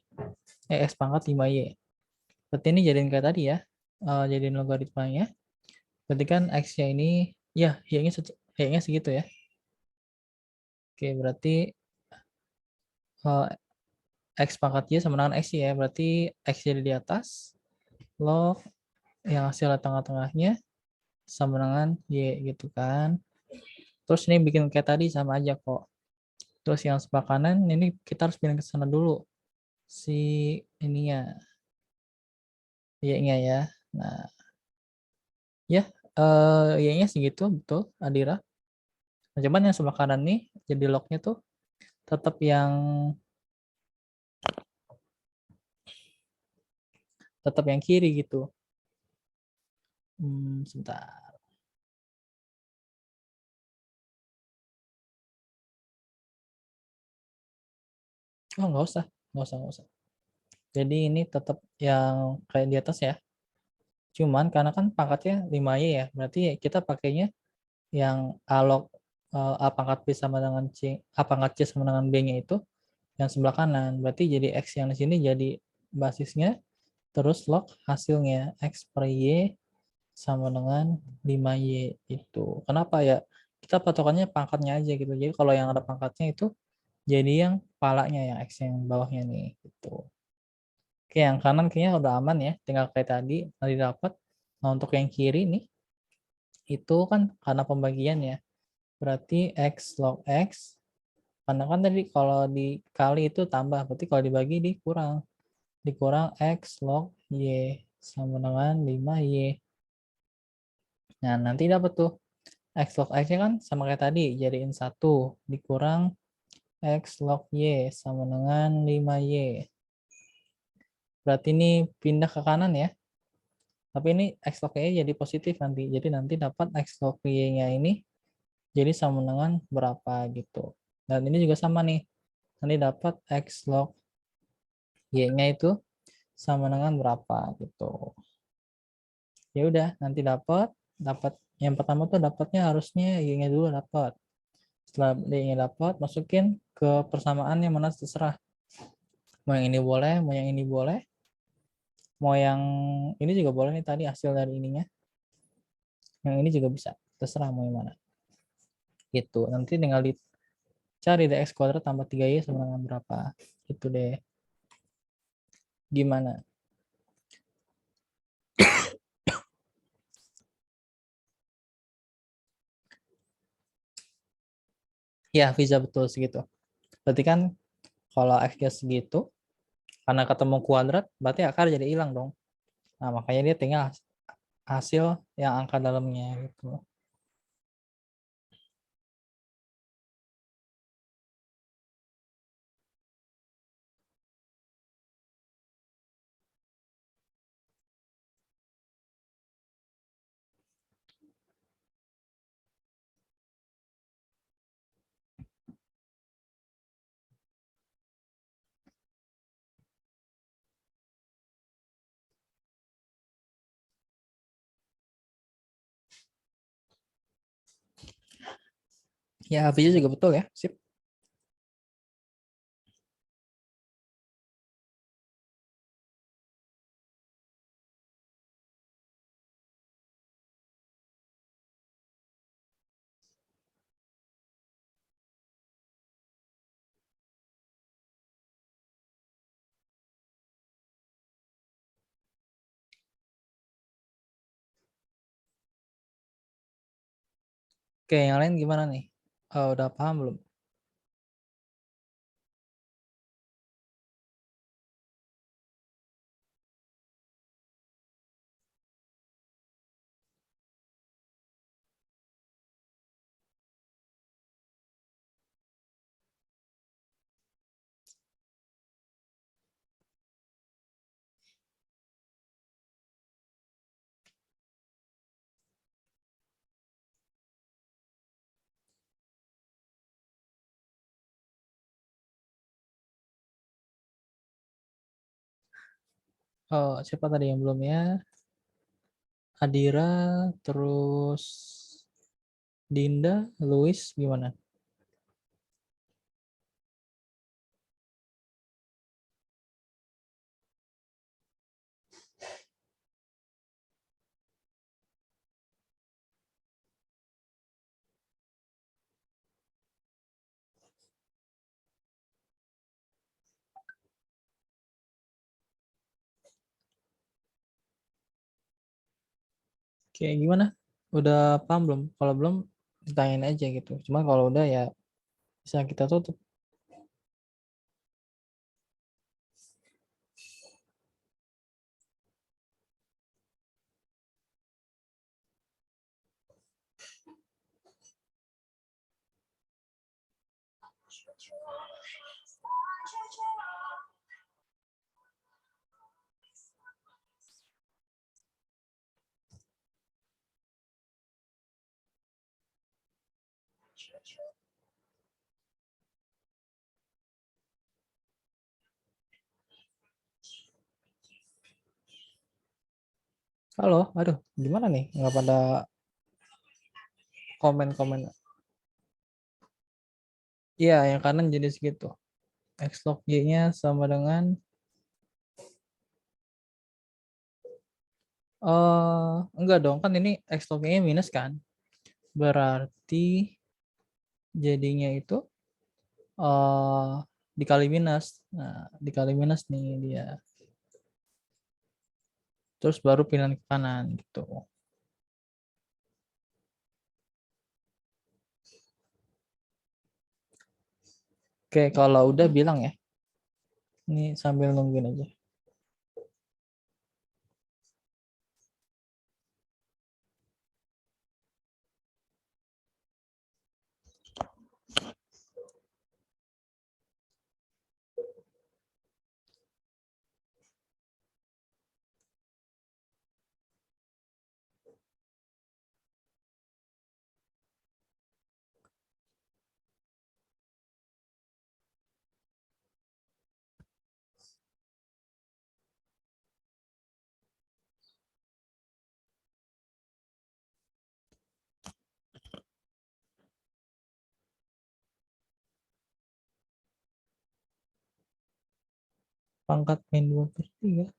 X pangkat 5Y. Berarti ini jadiin kayak tadi ya. Jadiin logaritmanya. Berarti kan X-nya ini, ya, Y-nya segitu ya. Oke, berarti eh, X pangkat Y sama dengan X ya. Berarti X jadi di atas. Log yang hasil tengah-tengahnya sama dengan Y gitu kan. Terus ini bikin kayak tadi sama aja kok. Terus yang sebelah kanan ini kita harus pindah ke sana dulu. Si ininya, Y-nya ya. Nah, ya, Y-nya segitu, betul, Adira. Nah, cuman yang sebelah kanan nih, jadi lognya tuh tetap yang kiri gitu. Sebentar. Oh, nggak usah, nggak usah. Jadi ini tetap yang kayak di atas ya. Cuman karena kan pangkatnya 5Y ya, berarti kita pakainya yang A log A pangkat B sama dengan A pangkat C sama dengan B-nya itu yang sebelah kanan. Berarti jadi X yang di sini jadi basisnya, terus log hasilnya X per Y sama dengan 5Y itu. Kenapa ya? Kita patokannya pangkatnya aja gitu. Jadi kalau yang ada pangkatnya itu jadi yang palanya yang X yang bawahnya nih gitu. Oke, yang kanan kayaknya udah aman ya. Tinggal kayak tadi nanti dapat. Nah, untuk yang kiri nih itu kan karena pembagian ya. Berarti X log X. Karena kan tadi kalau dikali itu tambah. Berarti kalau dibagi dikurang. Dikurang X log Y sama dengan 5Y. Nah, nanti dapat tuh X log X-nya kan sama kayak tadi. Jadiin 1 dikurang X log Y sama dengan 5Y. Berarti ini pindah ke kanan ya. Tapi ini X log Y jadi positif nanti. Jadi nanti dapat X log Y-nya ini jadi sama dengan berapa gitu. Dan ini juga sama nih. Nanti dapat X log Y-nya itu sama dengan berapa gitu. Ya udah, nanti dapat yang pertama tuh dapatnya harusnya Y-nya dulu dapat. Setelah Y-nya dapat, masukin ke persamaan yang mana terserah. Mau yang ini boleh, mau yang ini boleh. Mau yang ini juga boleh nih tadi hasil dari ininya. Yang ini juga bisa, terserah mau yang mana. Gitu. Nanti tinggal dicari deh X kuadrat tambah 3Y sama dengan berapa. Gitu deh. Gimana? Ya, bisa betul segitu. Berarti kan kalau X-nya segitu, karena ketemu kuadrat, berarti akar jadi hilang dong. Nah, makanya dia tinggal hasil yang angka dalamnya gitu. Ya, habisnya juga betul ya. Sip. Oke, yang lain gimana nih? Udah paham belum? Siapa tadi yang belum ya? Adira, terus Dinda, Luis, gimana? Oke, gimana? Udah paham belum? Kalau belum, ditanyain aja gitu. Cuma kalau udah ya bisa kita tutup. Halo, aduh, gimana nih? Nggak pada komen-komen. Iya, yang kanan jadi segitu. X log Y-nya sama dengan enggak dong, kan ini X log Y-nya minus kan? Berarti jadinya itu dikali minus. Nah, dikali minus nih dia. Terus baru pilihan ke kanan gitu. Oke, kalau udah bilang ya. Ini sambil nungguin aja. Pangkat min 2/3.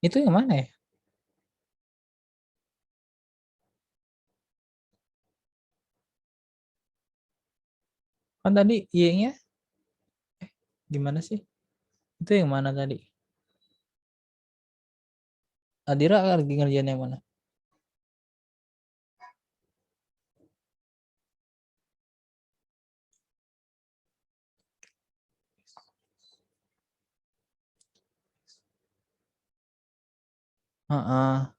Itu yang mana ya? Kan tadi Y-nya gimana sih? Itu yang mana tadi? Adira lagi ngerjain yang mana? Heeh.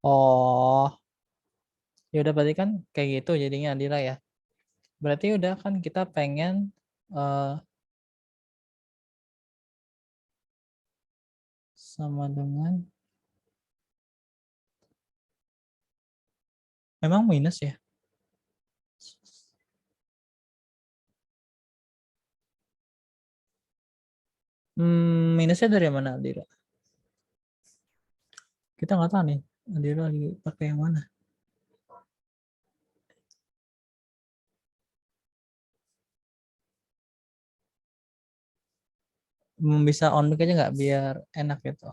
Oh, ya udah berarti kan kayak gitu jadinya Adira ya. Berarti udah kan kita pengen sama dengan memang minus ya. Minusnya dari mana Adira? Kita nggak tahu nih. Adira lagi pakai yang mana? Bisa on mic aja nggak biar enak gitu.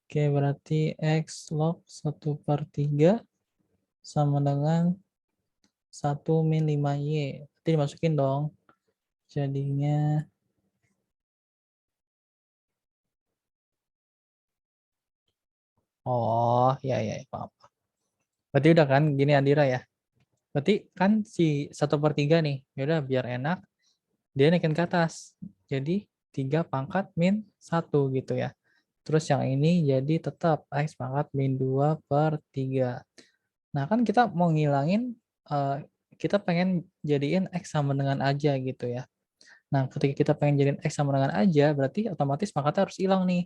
Oke, berarti X log 1/3 sama dengan 1 min 5Y. Berarti dimasukin dong. Jadinya, oh ya ya, paham. Berarti udah kan, gini Andira ya. Berarti kan si 1/3 nih, yaudah biar enak, dia naikin ke atas. Jadi 3 pangkat min 1 gitu ya. Terus yang ini jadi tetap X pangkat min 2/3. Nah kan kita mau ngilangin, kita pengen jadiin X sama dengan aja gitu ya. Nah ketika kita pengen jadiin X sama dengan aja, berarti otomatis pangkatnya harus hilang nih.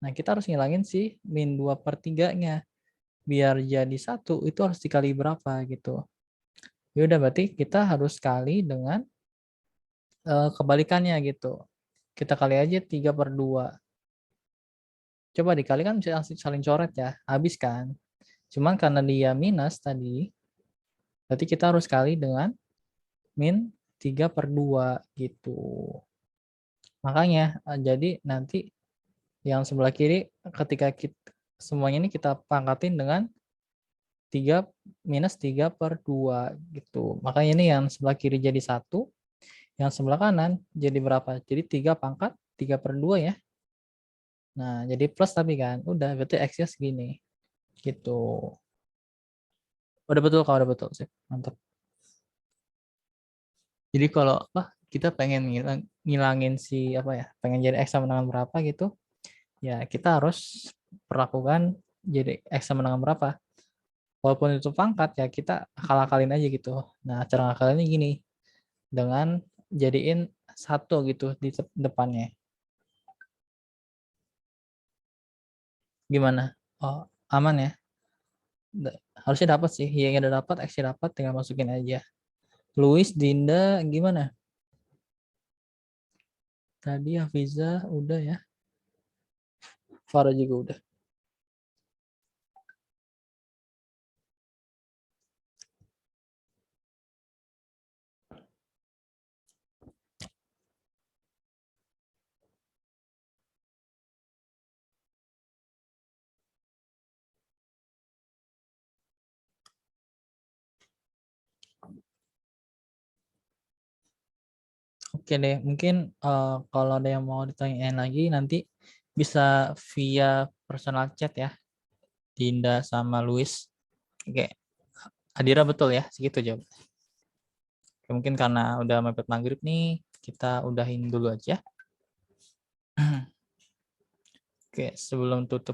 Nah kita harus ngilangin si min 2/3-nya. Biar jadi 1 itu harus dikali berapa gitu. Ya udah berarti kita harus kali dengan kebalikannya gitu. Kita kali aja 3/2. Coba dikali kan bisa saling coret ya, habis kan. Cuman karena dia minus tadi, berarti kita harus kali dengan min 3/2 gitu. Makanya jadi nanti yang sebelah kiri ketika kita, semuanya ini kita pangkatin dengan 3 minus 3/2 gitu. Makanya ini yang sebelah kiri jadi 1, yang sebelah kanan jadi berapa? Jadi 3 pangkat 3/2 ya. Nah, jadi plus tapi kan. Udah, berarti X-nya segini. Gitu. Udah betul kalau udah betul sih. Mantap. Jadi kalau apa kita pengen ngilangin si apa ya, pengen jadi X sama dengan berapa gitu, ya kita harus perlakukan jadi X sama dengan berapa. Walaupun itu pangkat ya kita akal-akalin aja gitu. Nah, cara ngakalinnya gini, dengan jadiin 1 gitu di depannya. Gimana? Oh, aman ya? Harusnya dapat sih. Yang udah dapat, X dapat, tinggal masukin aja. Luis, Dinda, gimana? Tadi Hafiza udah ya. Farah juga udah. Oke deh, mungkin kalau ada yang mau ditanyain lagi nanti bisa via personal chat ya. Dinda sama Luis. Oke, Adira betul ya, segitu jawab. Mungkin karena udah mepet maghrib nih, kita udahin dulu aja. Oke, sebelum tutup